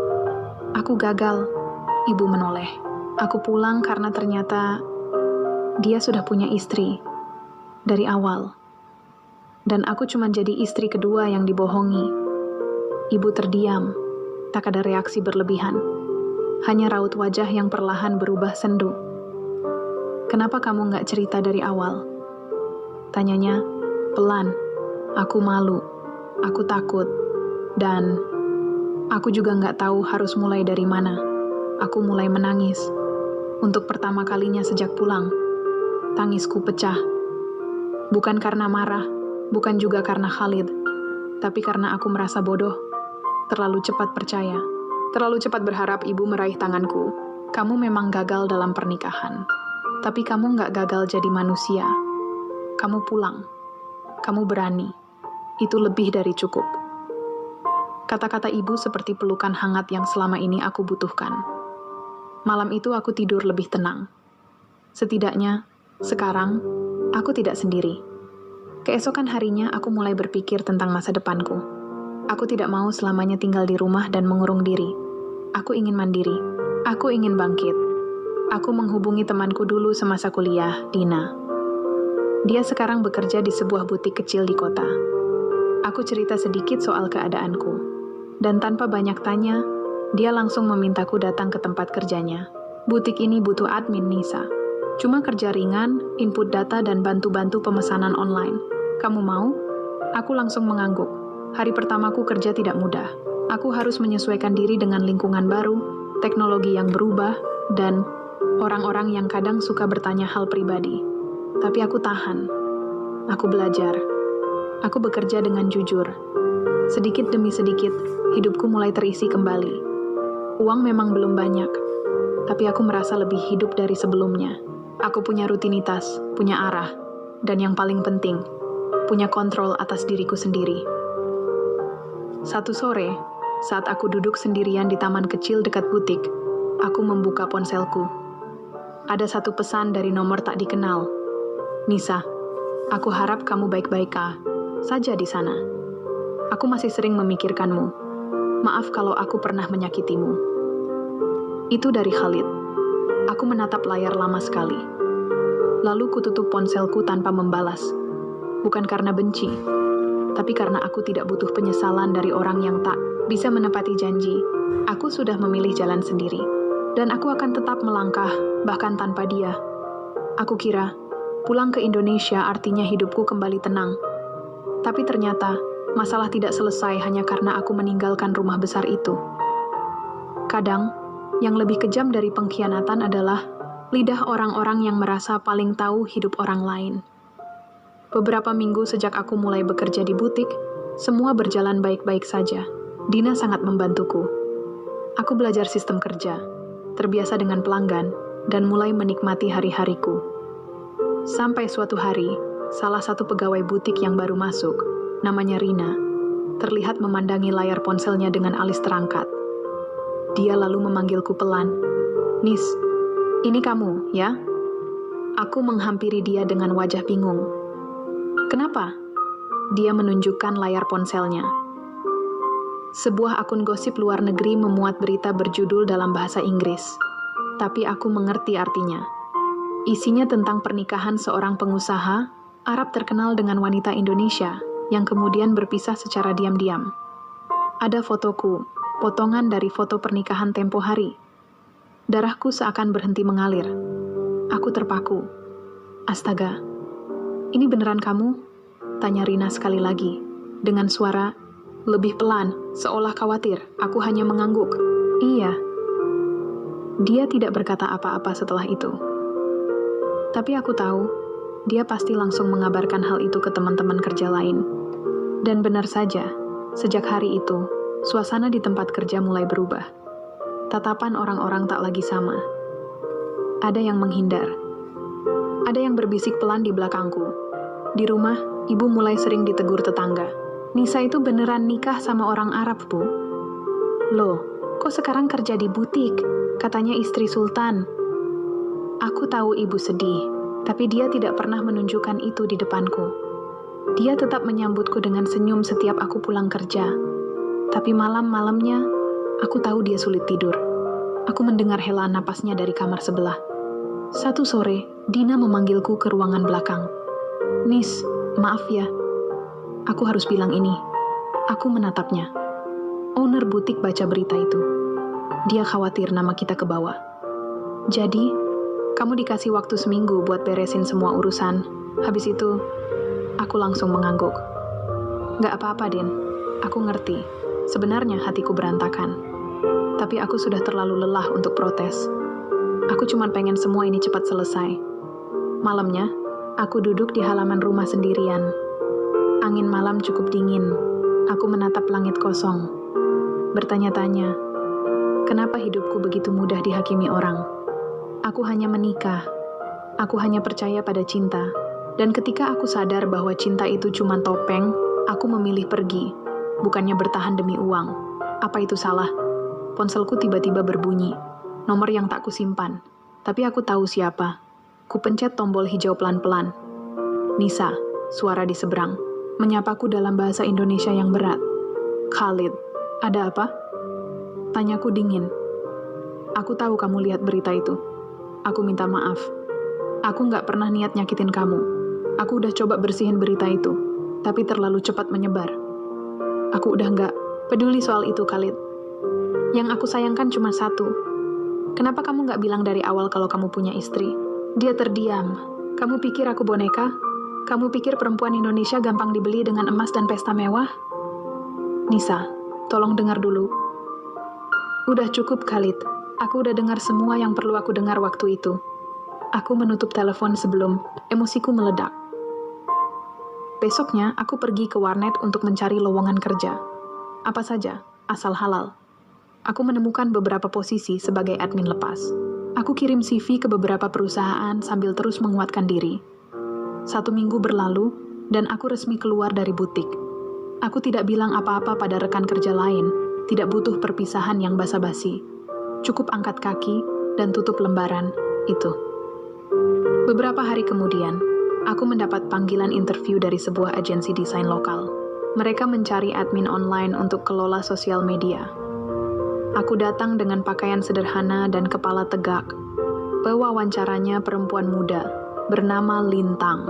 "Aku gagal." Ibu menoleh. Aku pulang karena ternyata dia sudah punya istri dari awal. Dan aku cuma jadi istri kedua yang dibohongi. Ibu terdiam, tak ada reaksi berlebihan. Hanya raut wajah yang perlahan berubah sendu. "Kenapa kamu nggak cerita dari awal?" Tanyanya pelan. Aku malu, aku takut, dan aku juga nggak tahu harus mulai dari mana. Aku mulai menangis. Untuk pertama kalinya sejak pulang, tangisku pecah. Bukan karena marah, bukan juga karena Khalid, tapi karena aku merasa bodoh. Terlalu cepat percaya, terlalu cepat berharap ibu meraih tanganku. "Kamu memang gagal dalam pernikahan, tapi kamu nggak gagal jadi manusia. Kamu pulang, kamu berani. Itu lebih dari cukup." Kata-kata ibu seperti pelukan hangat yang selama ini aku butuhkan. Malam itu aku tidur lebih tenang. Setidaknya, sekarang, aku tidak sendiri. Keesokan harinya aku mulai berpikir tentang masa depanku. Aku tidak mau selamanya tinggal di rumah dan mengurung diri. Aku ingin mandiri. Aku ingin bangkit. Aku menghubungi temanku dulu semasa kuliah, Dina. Dia sekarang bekerja di sebuah butik kecil di kota. Aku cerita sedikit soal keadaanku. Dan tanpa banyak tanya, dia langsung memintaku datang ke tempat kerjanya. "Butik ini butuh admin, Nisa. Cuma kerja ringan, input data, dan bantu-bantu pemesanan online. Kamu mau?" Aku langsung mengangguk. Hari pertamaku kerja tidak mudah. Aku harus menyesuaikan diri dengan lingkungan baru, teknologi yang berubah, dan orang-orang yang kadang suka bertanya hal pribadi. Tapi aku tahan. Aku belajar. Aku bekerja dengan jujur. Sedikit demi sedikit, hidupku mulai terisi kembali. Uang memang belum banyak, tapi aku merasa lebih hidup dari sebelumnya. Aku punya rutinitas, punya arah, dan yang paling penting, punya kontrol atas diriku sendiri. Satu sore, saat aku duduk sendirian di taman kecil dekat butik, aku membuka ponselku. Ada satu pesan dari nomor tak dikenal. "Nisa, aku harap kamu baik-baik saja di sana. Aku masih sering memikirkanmu. Maaf kalau aku pernah menyakitimu." Itu dari Khalid. Aku menatap layar lama sekali. Lalu kututup ponselku tanpa membalas. Bukan karena benci, tapi karena aku tidak butuh penyesalan dari orang yang tak bisa menepati janji. Aku sudah memilih jalan sendiri. Dan aku akan tetap melangkah, bahkan tanpa dia. Aku kira, pulang ke Indonesia artinya hidupku kembali tenang. Tapi ternyata, masalah tidak selesai hanya karena aku meninggalkan rumah besar itu. Kadang, yang lebih kejam dari pengkhianatan adalah lidah orang-orang yang merasa paling tahu hidup orang lain. Beberapa minggu sejak aku mulai bekerja di butik, semua berjalan baik-baik saja. Dina sangat membantuku. Aku belajar sistem kerja, terbiasa dengan pelanggan, dan mulai menikmati hari-hariku. Sampai suatu hari, salah satu pegawai butik yang baru masuk, namanya Rina, terlihat memandangi layar ponselnya dengan alis terangkat. Dia lalu memanggilku pelan. "Nis, ini kamu, ya?" Aku menghampiri dia dengan wajah bingung. "Kenapa?" dia menunjukkan layar ponselnya. Sebuah akun gosip luar negeri memuat berita berjudul dalam bahasa Inggris, tapi aku mengerti artinya. Isinya tentang pernikahan seorang pengusaha Arab terkenal dengan wanita Indonesia yang kemudian berpisah secara diam-diam. Ada fotoku, potongan dari foto pernikahan tempo hari. Darahku seakan berhenti mengalir. Aku terpaku. Astaga, ini beneran kamu? Tanya Rina sekali lagi, dengan suara lebih pelan, seolah khawatir. Aku hanya mengangguk. Iya. Dia tidak berkata apa-apa setelah itu. Tapi aku tahu, dia pasti langsung mengabarkan hal itu ke teman-teman kerja lain. Dan benar saja, sejak hari itu, suasana di tempat kerja mulai berubah. Tatapan orang-orang tak lagi sama. Ada yang menghindar. Ada yang berbisik pelan di belakangku. Di rumah, ibu mulai sering ditegur tetangga. Nisa itu beneran nikah sama orang Arab, Bu. Loh, kok sekarang kerja di butik? Katanya istri sultan. Aku tahu ibu sedih, tapi dia tidak pernah menunjukkan itu di depanku. Dia tetap menyambutku dengan senyum setiap aku pulang kerja. Tapi malam-malamnya, aku tahu dia sulit tidur. Aku mendengar helaan napasnya dari kamar sebelah. Satu sore, Dina memanggilku ke ruangan belakang. Nis, maaf ya. Aku harus bilang ini. Aku menatapnya. Owner butik baca berita itu. Dia khawatir nama kita ke bawah. Jadi, kamu dikasih waktu seminggu buat beresin semua urusan. Habis itu, aku langsung mengangguk. Gak apa-apa, Din. Aku ngerti. Sebenarnya hatiku berantakan. Tapi aku sudah terlalu lelah untuk protes. Aku cuma pengen semua ini cepat selesai. Malamnya, aku duduk di halaman rumah sendirian. Angin malam cukup dingin. Aku menatap langit kosong. Bertanya-tanya, kenapa hidupku begitu mudah dihakimi orang? Aku hanya menikah. Aku hanya percaya pada cinta. Dan ketika aku sadar bahwa cinta itu cuma topeng, aku memilih pergi. Bukannya bertahan demi uang. Apa itu salah? Ponselku tiba-tiba berbunyi. Nomor yang tak kusimpan. Tapi aku tahu siapa. Kupencet tombol hijau pelan-pelan. Nisa, suara di seberang. Menyapaku dalam bahasa Indonesia yang berat. Khalid, ada apa? Tanyaku dingin. Aku tahu kamu lihat berita itu. Aku minta maaf. Aku nggak pernah niat nyakitin kamu. Aku udah coba bersihin berita itu, tapi terlalu cepat menyebar. Aku udah nggak peduli soal itu, Khalid. Yang aku sayangkan cuma satu. Kenapa kamu nggak bilang dari awal kalau kamu punya istri? Dia terdiam. Kamu pikir aku boneka? Kamu pikir perempuan Indonesia gampang dibeli dengan emas dan pesta mewah? Nisa, tolong dengar dulu. Udah cukup, Khalid. Aku udah dengar semua yang perlu aku dengar waktu itu. Aku menutup telepon sebelum emosiku meledak. Besoknya, aku pergi ke warnet untuk mencari lowongan kerja. Apa saja, asal halal. Aku menemukan beberapa posisi sebagai admin lepas. Aku kirim CV ke beberapa perusahaan sambil terus menguatkan diri. 1 minggu berlalu, dan aku resmi keluar dari butik. Aku tidak bilang apa-apa pada rekan kerja lain, tidak butuh perpisahan yang basa-basi. Cukup angkat kaki dan tutup lembaran itu. Beberapa hari kemudian, aku mendapat panggilan interview dari sebuah agensi desain lokal. Mereka mencari admin online untuk kelola sosial media. Aku datang dengan pakaian sederhana dan kepala tegak. Pewawancaranya perempuan muda, bernama Lintang.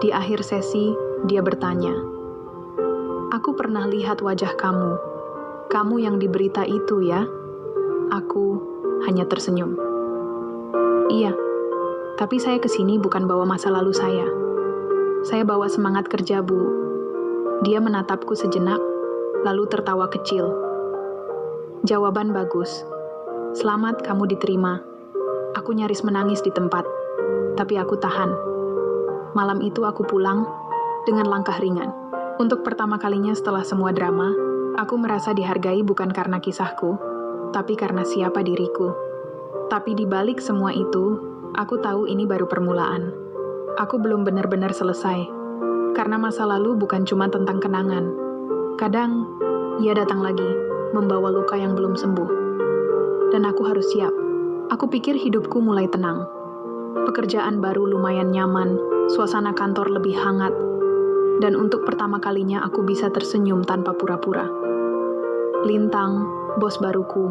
Di akhir sesi, dia bertanya, "Aku pernah lihat wajah kamu. Kamu yang di berita itu ya?" Aku hanya tersenyum. "Iya, tapi saya kesini bukan bawa masa lalu saya. Saya bawa semangat kerja, Bu." Dia menatapku sejenak, lalu tertawa kecil. "Jawaban bagus. Selamat kamu diterima." Aku nyaris menangis di tempat. Tapi aku tahan. Malam itu aku pulang dengan langkah ringan. Untuk pertama kalinya setelah semua drama, aku merasa dihargai bukan karena kisahku, tapi karena siapa diriku. Tapi di balik semua itu, aku tahu ini baru permulaan. Aku belum benar-benar selesai. Karena masa lalu bukan cuma tentang kenangan. Kadang, ia datang lagi, membawa luka yang belum sembuh. Dan aku harus siap. Aku pikir hidupku mulai tenang. Pekerjaan baru lumayan nyaman, suasana kantor lebih hangat. Dan untuk pertama kalinya aku bisa tersenyum tanpa pura-pura. Lintang, bos baruku,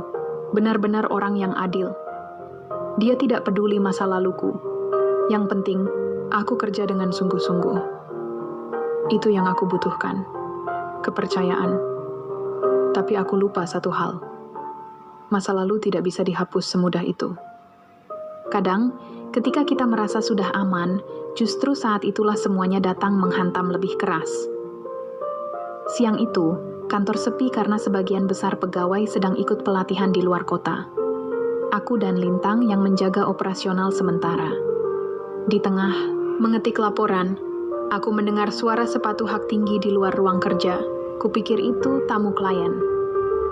benar-benar orang yang adil. Dia tidak peduli masa laluku. Yang penting, aku kerja dengan sungguh-sungguh. Itu yang aku butuhkan. Kepercayaan. Tapi aku lupa satu hal. Masa lalu tidak bisa dihapus semudah itu. Kadang, ketika kita merasa sudah aman, justru saat itulah semuanya datang menghantam lebih keras. Siang itu, kantor sepi karena sebagian besar pegawai sedang ikut pelatihan di luar kota. Aku dan Lintang yang menjaga operasional sementara. Di tengah mengetik laporan, aku mendengar suara sepatu hak tinggi di luar ruang kerja. Kupikir itu tamu klien.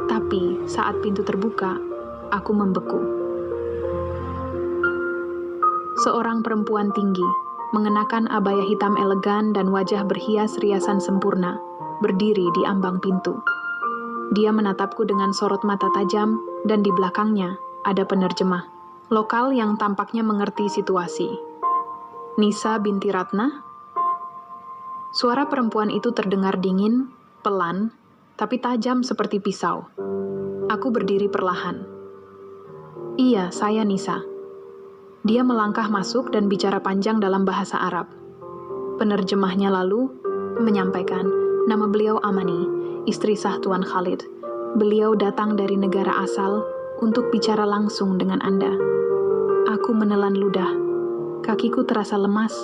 Tapi saat pintu terbuka, aku membeku. Seorang perempuan tinggi, mengenakan abaya hitam elegan dan wajah berhias riasan sempurna, berdiri di ambang pintu. Dia menatapku dengan sorot mata tajam, dan di belakangnya ada penerjemah lokal yang tampaknya mengerti situasi. Nisa binti Ratna? Suara perempuan itu terdengar dingin, pelan, tapi tajam seperti pisau. Aku berdiri perlahan. Iya, saya Nisa. Dia melangkah masuk dan bicara panjang dalam bahasa Arab. Penerjemahnya lalu menyampaikan, nama beliau Amani, istri sah Tuan Khalid. Beliau datang dari negara asal untuk bicara langsung dengan Anda. Aku menelan ludah. Kakiku terasa lemas,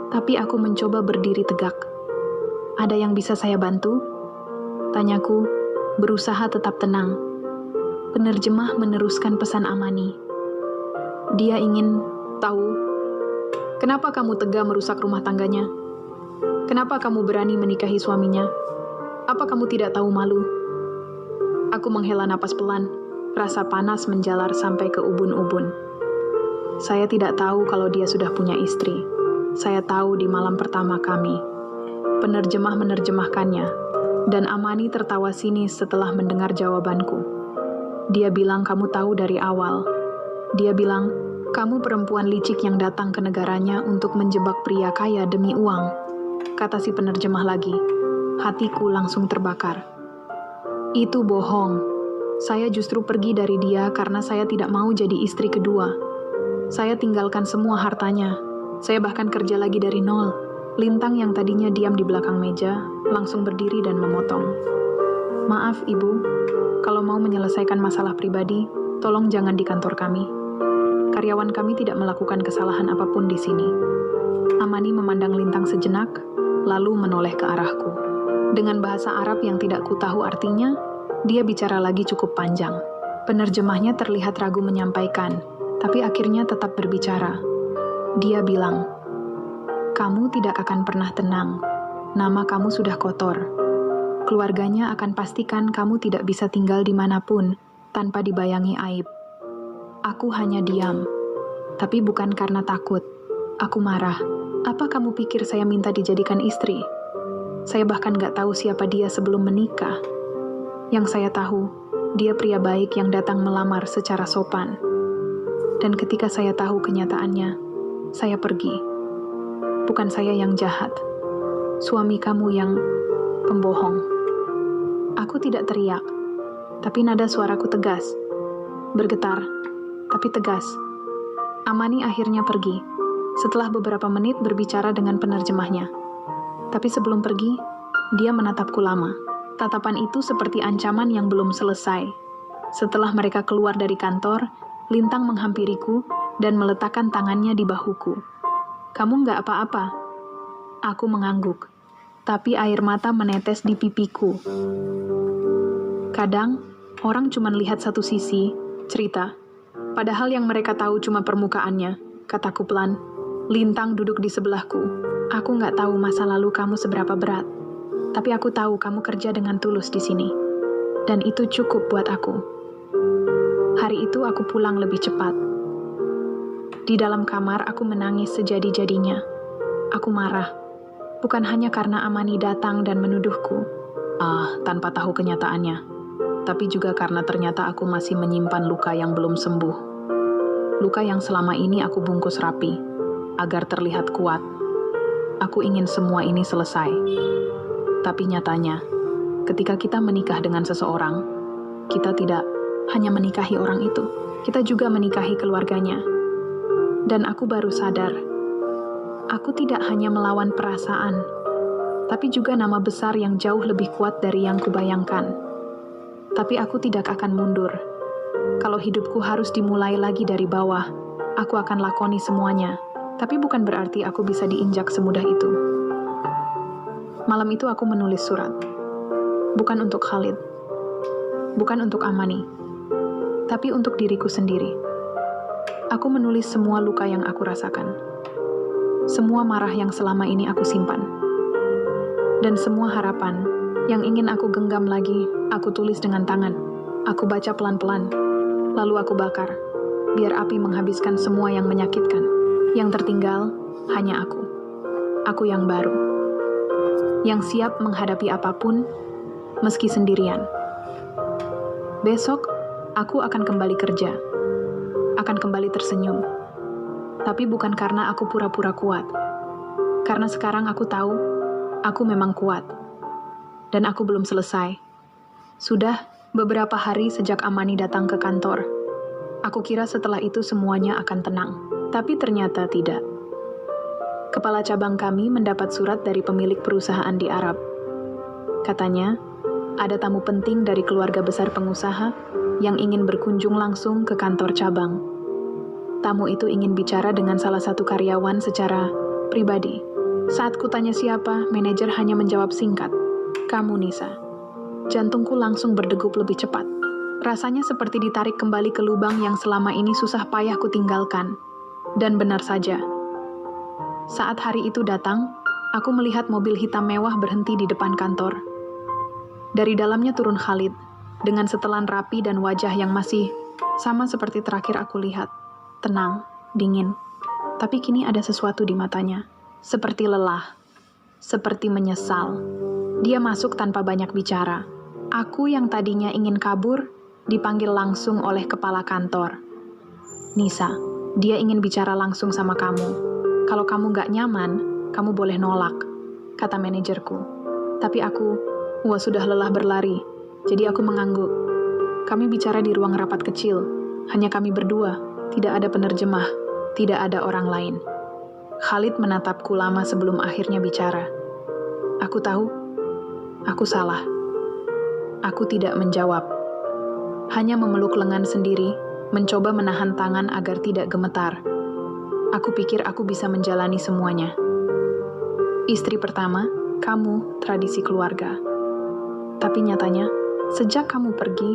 tapi aku mencoba berdiri tegak. Ada yang bisa saya bantu? Tanyaku, berusaha tetap tenang. Penerjemah meneruskan pesan Amani. Dia ingin tahu, kenapa kamu tega merusak rumah tangganya? Kenapa kamu berani menikahi suaminya? Apa kamu tidak tahu malu? Aku menghela napas pelan, rasa panas menjalar sampai ke ubun-ubun. Saya tidak tahu kalau dia sudah punya istri. Saya tahu di malam pertama kami. Penerjemah menerjemahkannya, dan Amani tertawa sinis setelah mendengar jawabanku. Dia bilang kamu tahu dari awal. Dia bilang, kamu perempuan licik yang datang ke negaranya untuk menjebak pria kaya demi uang. Kata si penerjemah lagi. Hatiku langsung terbakar. Itu bohong. Saya justru pergi dari dia karena saya tidak mau jadi istri kedua. Saya tinggalkan semua hartanya. Saya bahkan kerja lagi dari nol. Lintang yang tadinya diam di belakang meja, langsung berdiri dan memotong. Maaf, Ibu. Kalau mau menyelesaikan masalah pribadi, tolong jangan di kantor kami. Karyawan kami tidak melakukan kesalahan apapun di sini. Amani memandang Lintang sejenak, lalu menoleh ke arahku. Dengan bahasa Arab yang tidak kutahu artinya, dia bicara lagi cukup panjang. Penerjemahnya terlihat ragu menyampaikan, tapi akhirnya tetap berbicara. Dia bilang, kamu tidak akan pernah tenang. Nama kamu sudah kotor. Keluarganya akan pastikan kamu tidak bisa tinggal dimanapun tanpa dibayangi aib. Aku hanya diam, tapi bukan karena takut. Aku marah. Apa kamu pikir saya minta dijadikan istri? Saya bahkan gak tahu siapa dia sebelum menikah. Yang saya tahu, dia pria baik yang datang melamar secara sopan. Dan ketika saya tahu kenyataannya, saya pergi. Bukan saya yang jahat. Suami kamu yang pembohong. Aku tidak teriak, tapi nada suaraku tegas. Bergetar, tapi tegas. Amani akhirnya pergi, setelah beberapa menit berbicara dengan penerjemahnya. Tapi sebelum pergi, dia menatapku lama. Tatapan itu seperti ancaman yang belum selesai. Setelah mereka keluar dari kantor, Lintang menghampiriku dan meletakkan tangannya di bahuku. Kamu nggak apa-apa? Aku mengangguk, tapi air mata menetes di pipiku. Kadang, orang cuma lihat satu sisi, cerita. Padahal yang mereka tahu cuma permukaannya, kataku pelan. Lintang duduk di sebelahku. Aku nggak tahu masa lalu kamu seberapa berat, tapi aku tahu kamu kerja dengan tulus di sini. Dan itu cukup buat aku. Hari itu aku pulang lebih cepat. Di dalam kamar aku menangis sejadi-jadinya. Aku marah. Bukan hanya karena Amani datang dan menuduhku, tanpa tahu kenyataannya, tapi juga karena ternyata aku masih menyimpan luka yang belum sembuh. Luka yang selama ini aku bungkus rapi, agar terlihat kuat. aku ingin semua ini selesai. Tapi nyatanya, ketika kita menikah dengan seseorang, kita tidak hanya menikahi orang itu, kita juga menikahi keluarganya. Dan aku baru sadar, aku tidak hanya melawan perasaan, tapi juga nama besar yang jauh lebih kuat dari yang kubayangkan. Tapi aku tidak akan mundur. Kalau hidupku harus dimulai lagi dari bawah, aku akan lakoni semuanya. Tapi bukan berarti aku bisa diinjak semudah itu. Malam itu aku menulis surat. Bukan untuk Khalid. Bukan untuk Amani. Tapi untuk diriku sendiri. Aku menulis semua luka yang aku rasakan. Semua marah yang selama ini aku simpan. Dan semua harapan yang ingin aku genggam lagi, aku tulis dengan tangan. Aku baca pelan-pelan. Lalu aku bakar. Biar api menghabiskan semua yang menyakitkan. Yang tertinggal hanya aku. Aku yang baru. Yang siap menghadapi apapun, meski sendirian. Besok, aku akan kembali kerja. Akan kembali tersenyum. Tapi bukan karena aku pura-pura kuat. Karena sekarang aku tahu, aku memang kuat. Dan aku belum selesai. Sudah beberapa hari sejak Amani datang ke kantor. Aku kira setelah itu semuanya akan tenang. Tapi ternyata tidak. Kepala cabang kami mendapat surat dari pemilik perusahaan di Arab. Katanya, ada tamu penting dari keluarga besar pengusaha yang ingin berkunjung langsung ke kantor cabang. Tamu itu ingin bicara dengan salah satu karyawan secara pribadi. Saat kutanya siapa, manajer hanya menjawab singkat, "Kamu, Nisa." Jantungku langsung berdegup lebih cepat. Rasanya seperti ditarik kembali ke lubang yang selama ini susah payah kutinggalkan. Dan benar saja. Saat hari itu datang, aku melihat mobil hitam mewah berhenti di depan kantor. Dari dalamnya turun Khalid, dengan setelan rapi dan wajah yang masih sama seperti terakhir aku lihat. Tenang, dingin. Tapi kini ada sesuatu di matanya. Seperti lelah. Seperti menyesal. Dia masuk tanpa banyak bicara. Aku yang tadinya ingin kabur, dipanggil langsung oleh kepala kantor. "Nisa, dia ingin bicara langsung sama kamu. Kalau kamu gak nyaman, kamu boleh nolak," kata manajerku. Tapi aku, sudah lelah berlari, jadi aku mengangguk. Kami bicara di ruang rapat kecil, hanya kami berdua, tidak ada penerjemah, tidak ada orang lain. Khalid menatapku lama sebelum akhirnya bicara. Aku tahu, aku salah. Aku tidak menjawab. Hanya memeluk lengan sendiri, mencoba menahan tangan agar tidak gemetar. Aku pikir aku bisa menjalani semuanya. Istri pertama, kamu, tradisi keluarga. Tapi nyatanya, sejak kamu pergi,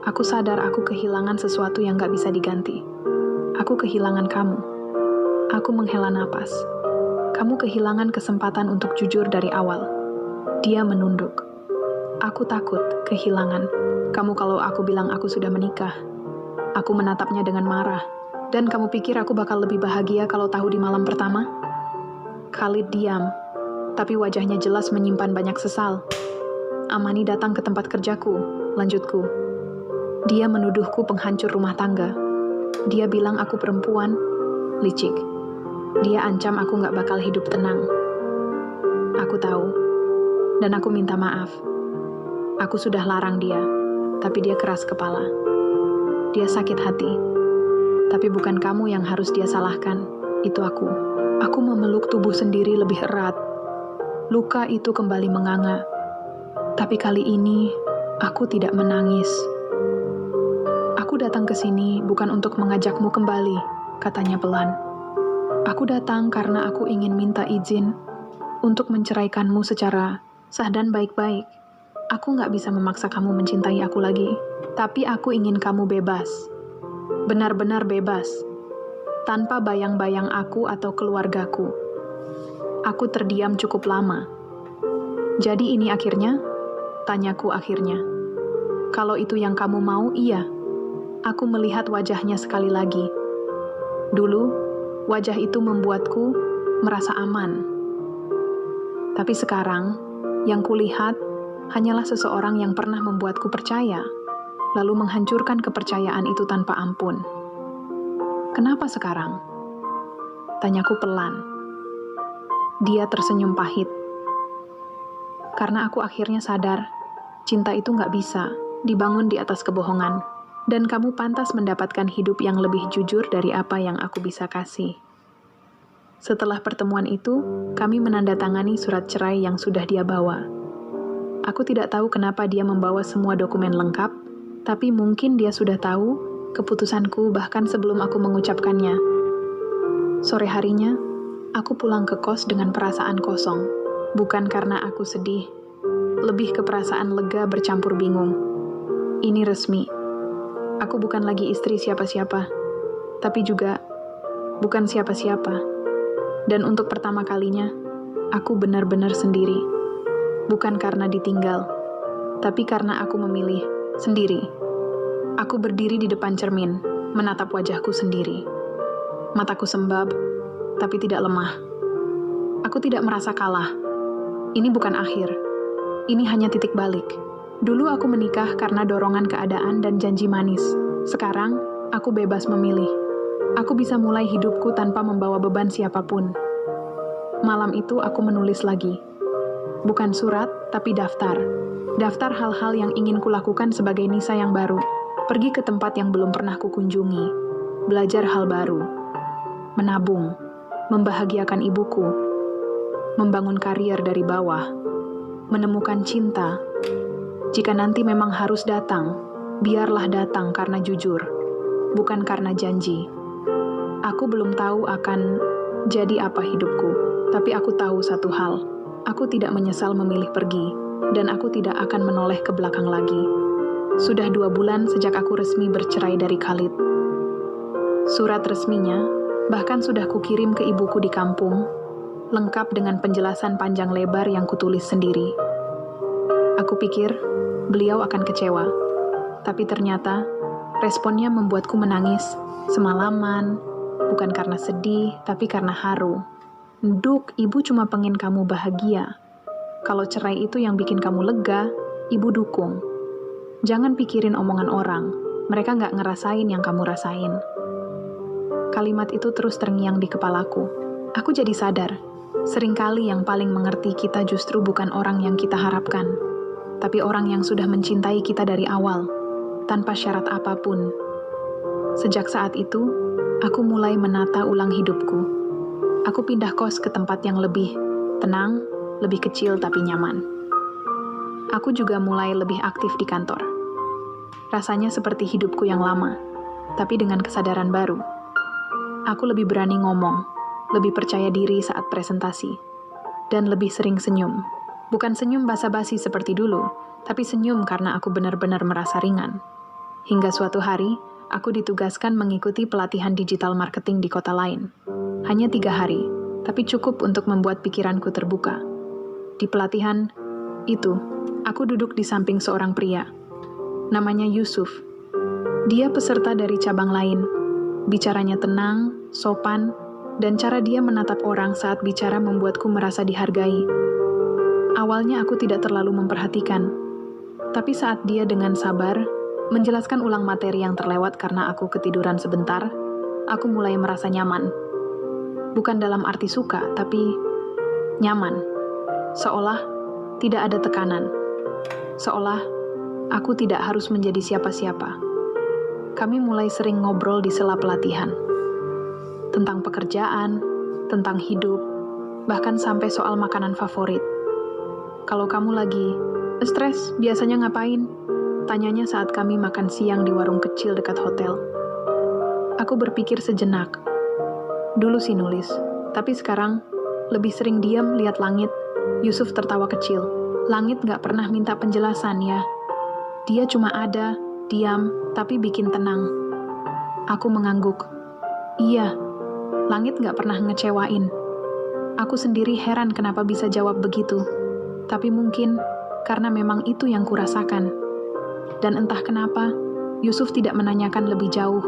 aku sadar aku kehilangan sesuatu yang gak bisa diganti. Aku kehilangan kamu. Aku menghela napas. Kamu kehilangan kesempatan untuk jujur dari awal. Dia menunduk. Aku takut kehilangan kamu kalau aku bilang aku sudah menikah. Aku menatapnya dengan marah. Dan kamu pikir aku bakal lebih bahagia kalau tahu di malam pertama? Khalid diam, tapi wajahnya jelas menyimpan banyak sesal. Amani datang ke tempat kerjaku, lanjutku. Dia menuduhku penghancur rumah tangga. Dia bilang aku perempuan, licik. Dia ancam aku gak bakal hidup tenang. Aku tahu, dan aku minta maaf. Aku sudah larang dia, tapi dia keras kepala. Dia sakit hati. Tapi bukan kamu yang harus dia salahkan, itu aku. Aku memeluk tubuh sendiri lebih erat. Luka itu kembali menganga. Tapi kali ini, aku tidak menangis. Aku datang ke sini bukan untuk mengajakmu kembali, katanya pelan. Aku datang karena aku ingin minta izin untuk menceraikanmu secara sah dan baik-baik. Aku gak bisa memaksa kamu mencintai aku lagi, tapi aku ingin kamu bebas. Benar-benar bebas. Tanpa bayang-bayang aku atau keluargaku. Aku terdiam cukup lama. Jadi ini akhirnya? Tanyaku akhirnya. Kalau itu yang kamu mau, iya. Aku melihat wajahnya sekali lagi. Dulu, wajah itu membuatku merasa aman. Tapi sekarang, yang kulihat hanyalah seseorang yang pernah membuatku percaya, lalu menghancurkan kepercayaan itu tanpa ampun. Kenapa sekarang? Tanyaku pelan. Dia tersenyum pahit. Karena aku akhirnya sadar, cinta itu nggak bisa dibangun di atas kebohongan. Dan kamu pantas mendapatkan hidup yang lebih jujur dari apa yang aku bisa kasih. Setelah pertemuan itu, kami menandatangani surat cerai yang sudah dia bawa. Aku tidak tahu kenapa dia membawa semua dokumen lengkap, tapi mungkin dia sudah tahu keputusanku bahkan sebelum aku mengucapkannya. Sore harinya, aku pulang ke kos dengan perasaan kosong. Bukan karena aku sedih, lebih ke perasaan lega bercampur bingung. Ini resmi. Aku bukan lagi istri siapa-siapa, tapi juga bukan siapa-siapa. Dan untuk pertama kalinya, aku benar-benar sendiri. Bukan karena ditinggal, tapi karena aku memilih sendiri. Aku berdiri di depan cermin, menatap wajahku sendiri. Mataku sembab, tapi tidak lemah. Aku tidak merasa kalah. Ini bukan akhir. Ini hanya titik balik. Dulu aku menikah karena dorongan keadaan dan janji manis. Sekarang, aku bebas memilih. Aku bisa mulai hidupku tanpa membawa beban siapapun. Malam itu aku menulis lagi. Bukan surat, tapi daftar. Daftar hal-hal yang ingin kulakukan sebagai Nisa yang baru. Pergi ke tempat yang belum pernah kukunjungi. Belajar hal baru. Menabung. Membahagiakan ibuku. Membangun karier dari bawah. Menemukan cinta. Jika nanti memang harus datang, biarlah datang karena jujur, bukan karena janji. Aku belum tahu akan jadi apa hidupku, tapi aku tahu satu hal. Aku tidak menyesal memilih pergi, dan aku tidak akan menoleh ke belakang lagi. Sudah 2 bulan sejak aku resmi bercerai dari Khalid. Surat resminya bahkan sudah kukirim ke ibuku di kampung, lengkap dengan penjelasan panjang lebar yang kutulis sendiri. Aku pikir beliau akan kecewa, tapi ternyata responnya membuatku menangis semalaman, bukan karena sedih, tapi karena haru. Duk, ibu cuma pengen kamu bahagia. Kalau cerai itu yang bikin kamu lega, ibu dukung. Jangan pikirin omongan orang, mereka nggak ngerasain yang kamu rasain. Kalimat itu terus terngiang di kepalaku. Aku jadi sadar, seringkali yang paling mengerti kita justru bukan orang yang kita harapkan, tapi orang yang sudah mencintai kita dari awal, tanpa syarat apapun. Sejak saat itu, aku mulai menata ulang hidupku. Aku pindah kos ke tempat yang lebih tenang, lebih kecil tapi nyaman. Aku juga mulai lebih aktif di kantor. Rasanya seperti hidupku yang lama, tapi dengan kesadaran baru. Aku lebih berani ngomong, lebih percaya diri saat presentasi, dan lebih sering senyum. Bukan senyum basa-basi seperti dulu, tapi senyum karena aku benar-benar merasa ringan. Hingga suatu hari, aku ditugaskan mengikuti pelatihan digital marketing di kota lain. Hanya 3 hari, tapi cukup untuk membuat pikiranku terbuka. Di pelatihan itu, aku duduk di samping seorang pria. Namanya Yusuf. Dia peserta dari cabang lain. Bicaranya tenang, sopan, dan cara dia menatap orang saat bicara membuatku merasa dihargai. Awalnya aku tidak terlalu memperhatikan, tapi saat dia dengan sabar menjelaskan ulang materi yang terlewat karena aku ketiduran sebentar, aku mulai merasa nyaman. Bukan dalam arti suka, tapi nyaman. Seolah tidak ada tekanan. Seolah aku tidak harus menjadi siapa-siapa. Kami mulai sering ngobrol di sela pelatihan. Tentang pekerjaan, tentang hidup, bahkan sampai soal makanan favorit. Kalau kamu lagi stres, biasanya ngapain? Tanyanya saat kami makan siang di warung kecil dekat hotel. Aku berpikir sejenak. Dulu sih nulis, tapi sekarang lebih sering diam lihat langit. Yusuf tertawa kecil. Langit gak pernah minta penjelasan ya. Dia cuma ada, diam, tapi bikin tenang. Aku mengangguk. Iya, langit gak pernah ngecewain. Aku sendiri heran kenapa bisa jawab begitu. Tapi mungkin karena memang itu yang kurasakan. Dan entah kenapa, Yusuf tidak menanyakan lebih jauh.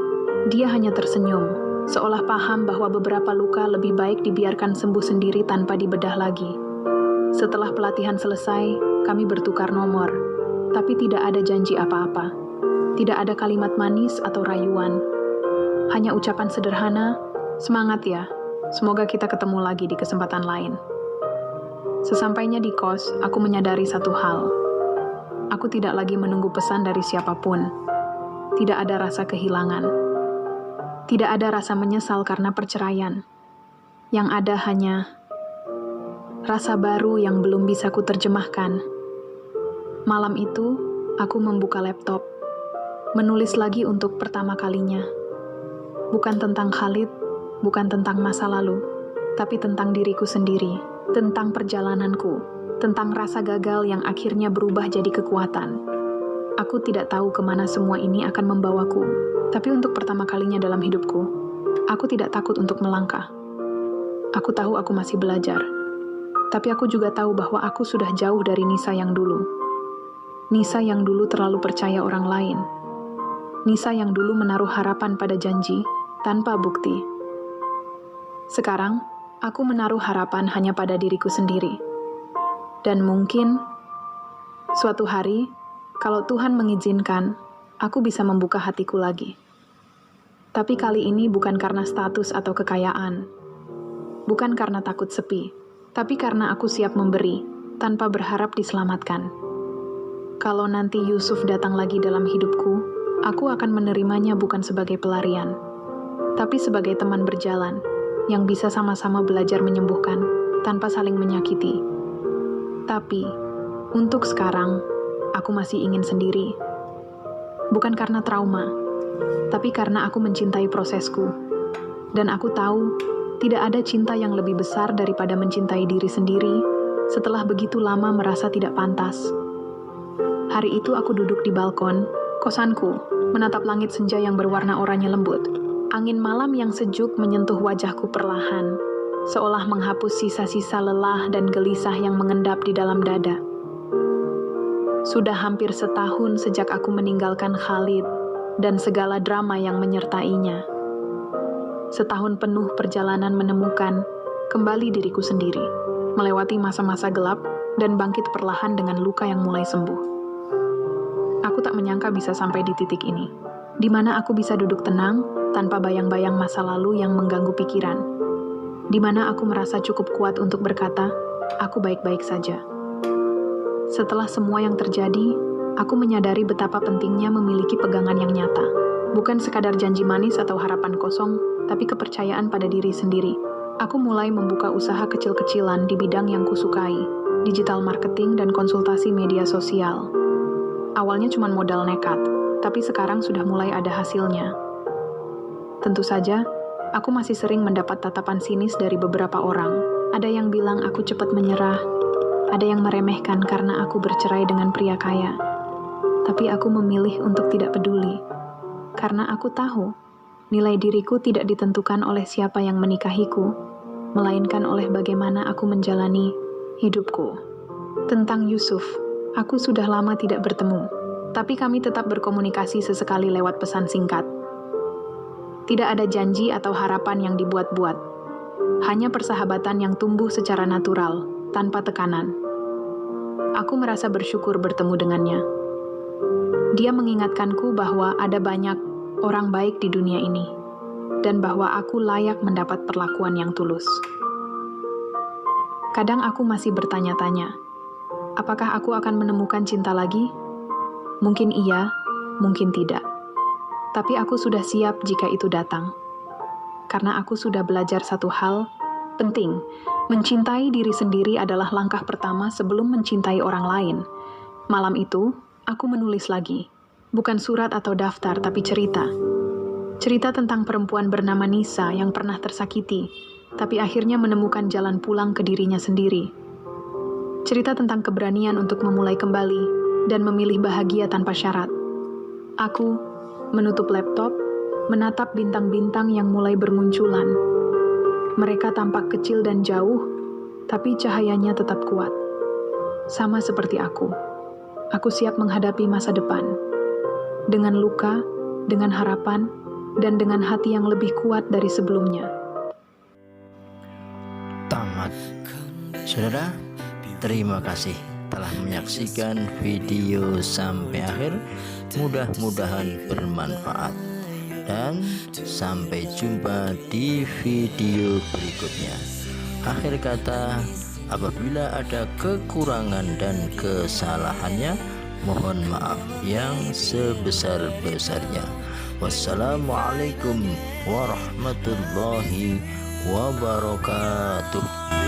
Dia hanya tersenyum, seolah paham bahwa beberapa luka lebih baik dibiarkan sembuh sendiri tanpa dibedah lagi. Setelah pelatihan selesai, kami bertukar nomor, tapi tidak ada janji apa-apa. Tidak ada kalimat manis atau rayuan. Hanya ucapan sederhana, semangat ya, semoga kita ketemu lagi di kesempatan lain. Sesampainya di kos, aku menyadari satu hal. Aku tidak lagi menunggu pesan dari siapapun. Tidak ada rasa kehilangan. Tidak ada rasa menyesal karena perceraian. Yang ada hanya rasa baru yang belum bisa kuterjemahkan. Malam itu, aku membuka laptop, menulis lagi untuk pertama kalinya. Bukan tentang Khalid, bukan tentang masa lalu, tapi tentang diriku sendiri, tentang perjalananku, tentang rasa gagal yang akhirnya berubah jadi kekuatan. Aku tidak tahu kemana semua ini akan membawaku, tapi untuk pertama kalinya dalam hidupku, aku tidak takut untuk melangkah. Aku tahu aku masih belajar, tapi aku juga tahu bahwa aku sudah jauh dari Nisa yang dulu. Nisa yang dulu terlalu percaya orang lain. Nisa yang dulu menaruh harapan pada janji tanpa bukti. Sekarang, aku menaruh harapan hanya pada diriku sendiri. Dan mungkin, suatu hari, kalau Tuhan mengizinkan, aku bisa membuka hatiku lagi. Tapi kali ini bukan karena status atau kekayaan. Bukan karena takut sepi, tapi karena aku siap memberi, tanpa berharap diselamatkan. Kalau nanti Yusuf datang lagi dalam hidupku, aku akan menerimanya bukan sebagai pelarian, tapi sebagai teman berjalan, yang bisa sama-sama belajar menyembuhkan, tanpa saling menyakiti. Tapi, untuk sekarang, aku masih ingin sendiri. Bukan karena trauma, tapi karena aku mencintai prosesku. Dan aku tahu, tidak ada cinta yang lebih besar daripada mencintai diri sendiri setelah begitu lama merasa tidak pantas. Hari itu aku duduk di balkon, kosanku, menatap langit senja yang berwarna oranye lembut. Angin malam yang sejuk menyentuh wajahku perlahan, seolah menghapus sisa-sisa lelah dan gelisah yang mengendap di dalam dada. Sudah hampir setahun sejak aku meninggalkan Khalid dan segala drama yang menyertainya. Setahun penuh perjalanan menemukan kembali diriku sendiri, melewati masa-masa gelap dan bangkit perlahan dengan luka yang mulai sembuh. Aku tak menyangka bisa sampai di titik ini, di mana aku bisa duduk tenang tanpa bayang-bayang masa lalu yang mengganggu pikiran. Di mana aku merasa cukup kuat untuk berkata, aku baik-baik saja. Setelah semua yang terjadi, aku menyadari betapa pentingnya memiliki pegangan yang nyata. Bukan sekadar janji manis atau harapan kosong, tapi kepercayaan pada diri sendiri. Aku mulai membuka usaha kecil-kecilan di bidang yang kusukai, digital marketing dan konsultasi media sosial. Awalnya cuma modal nekat, tapi sekarang sudah mulai ada hasilnya. Tentu saja, aku masih sering mendapat tatapan sinis dari beberapa orang. Ada yang bilang aku cepat menyerah, ada yang meremehkan karena aku bercerai dengan pria kaya. Tapi aku memilih untuk tidak peduli, karena aku tahu nilai diriku tidak ditentukan oleh siapa yang menikahiku, melainkan oleh bagaimana aku menjalani hidupku. Tentang Yusuf, aku sudah lama tidak bertemu, tapi kami tetap berkomunikasi sesekali lewat pesan singkat. Tidak ada janji atau harapan yang dibuat-buat. Hanya persahabatan yang tumbuh secara natural, tanpa tekanan. Aku merasa bersyukur bertemu dengannya. Dia mengingatkanku bahwa ada banyak orang baik di dunia ini, dan bahwa aku layak mendapat perlakuan yang tulus. Kadang aku masih bertanya-tanya, apakah aku akan menemukan cinta lagi? Mungkin iya, mungkin tidak. Tapi aku sudah siap jika itu datang. Karena aku sudah belajar satu hal penting. Mencintai diri sendiri adalah langkah pertama sebelum mencintai orang lain. Malam itu, aku menulis lagi. Bukan surat atau daftar, tapi cerita. Cerita tentang perempuan bernama Nisa yang pernah tersakiti, tapi akhirnya menemukan jalan pulang ke dirinya sendiri. Cerita tentang keberanian untuk memulai kembali dan memilih bahagia tanpa syarat. Aku menutup laptop, menatap bintang-bintang yang mulai bermunculan. Mereka tampak kecil dan jauh, tapi cahayanya tetap kuat. Sama seperti aku. Aku siap menghadapi masa depan. Dengan luka, dengan harapan, dan dengan hati yang lebih kuat dari sebelumnya. Tamat. Saudara, terima kasih telah menyaksikan video sampai akhir. Mudah-mudahan bermanfaat. Dan sampai jumpa di video berikutnya. Akhir kata, Apabila ada kekurangan dan kesalahannya, mohon maaf yang sebesar-besarnya. Wassalamualaikum warahmatullahi wabarakatuh.